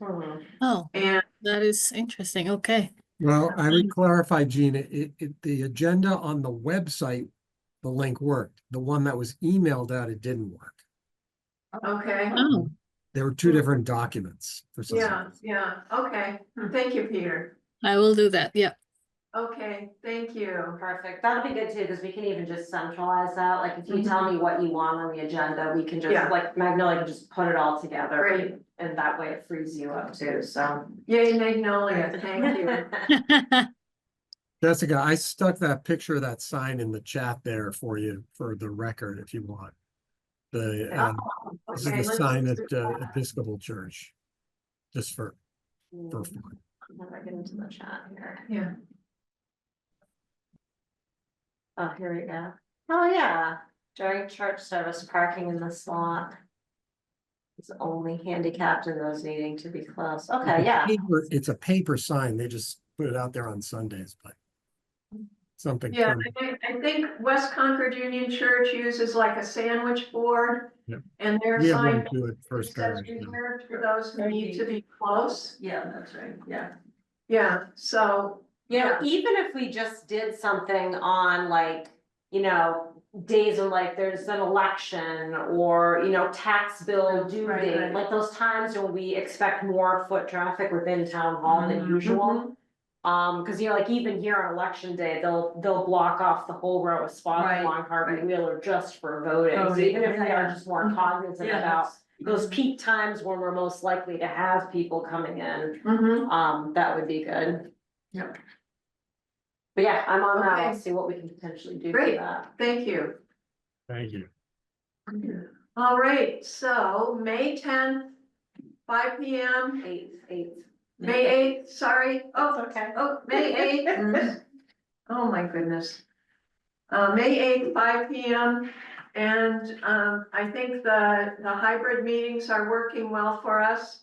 Oh, And that is interesting. Okay. Well, I would clarify, Gina, the agenda on the website, the link worked. The one that was emailed out, it didn't work. okay, Oh, There were two different documents for some reason. yeah, okay. Thank you, Peter. I will do that. Yeah. Okay, thank you. Perfect. That'll be good too, because we can even just centralize that. Like if you tell me what you want on the agenda, we can just, Yeah. like Magnolia can just put it all together. Great. And that way it frees you up too, so. Yay, Magnolia, thank you. Jessica, I stuck that picture of that sign in the chat there for you for the record if you want. This is Okay, the let's sign at see. Episcopal Church, just for fun. How do I get into the chat here? Yeah. Oh, here we go. Oh, yeah. During church service, parking in this lot is only handicapped in those needing to be closed. Okay, yeah. It's a paper sign. They just put it out there on Sundays, but something. Yeah, permanent. I think West Concord Union Church uses like a sandwich board. Yep. And their We have one sign too at First says Parish. now. reserved for those who need to be close. Yeah, that's right, yeah. Yeah, so, You know, yeah, even if we just did something on like, you know, days of like there's an election or, you know, tax bill due Right, date, right. like those times when we expect more foot traffic within town hall than usual. Cause you know, like even here on election day, they'll block off the whole row of spots Right, along Harvey right. Wheeler just for voting. So Voting, even if we yeah. are just more cognizant Yeah, about that's- those peak times when we're most likely to have people coming in, that would be good. Yep. But yeah, I'm on that. I'll Okay. see what we can potentially do for Great. that. Thank you. Thank you. All right, so May 10th, 5 p.m., Eighth. May 8th, sorry. Oh, Okay. oh, May 8th. Oh, my goodness. May 8th, 5 p.m. And I think the hybrid meetings are working well for us.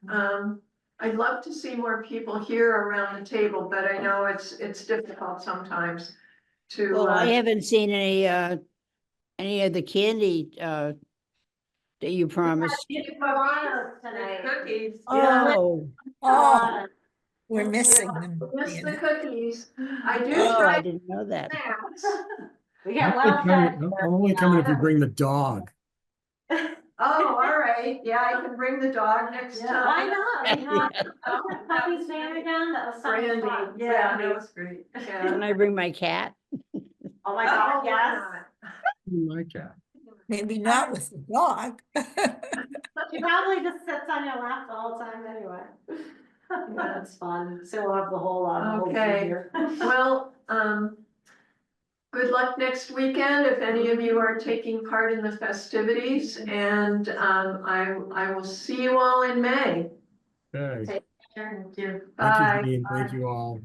I'd love to see more people here around the table, but I know it's difficult sometimes to. Well, I haven't seen any of the candy, that you promised. Tonight. Cookies, yeah. Oh, Oh, we're missing them. Miss the Janet. cookies. I do oh, I try didn't know that. snacks. We I'm got only well coming, fed. I'm only coming if you bring the dog. Oh, all right. Yeah, I can bring the dog next Yeah, time. why not? We have Oh, Puppy's name again, that was so much Brandy, fun. yeah, Brandy. that was great. Can Yeah. I bring my cat? Oh my Oh, God, why yes. not? I like that. Maybe not with the dog. She probably just sits on your lap the whole time anyway. That's fun. So we'll have the whole Okay. here. Well, good luck next weekend if any of you are taking part in the festivities, and I will see you all in May. Okay. Thank you. Thank you, Bye. Janine. Thank you all.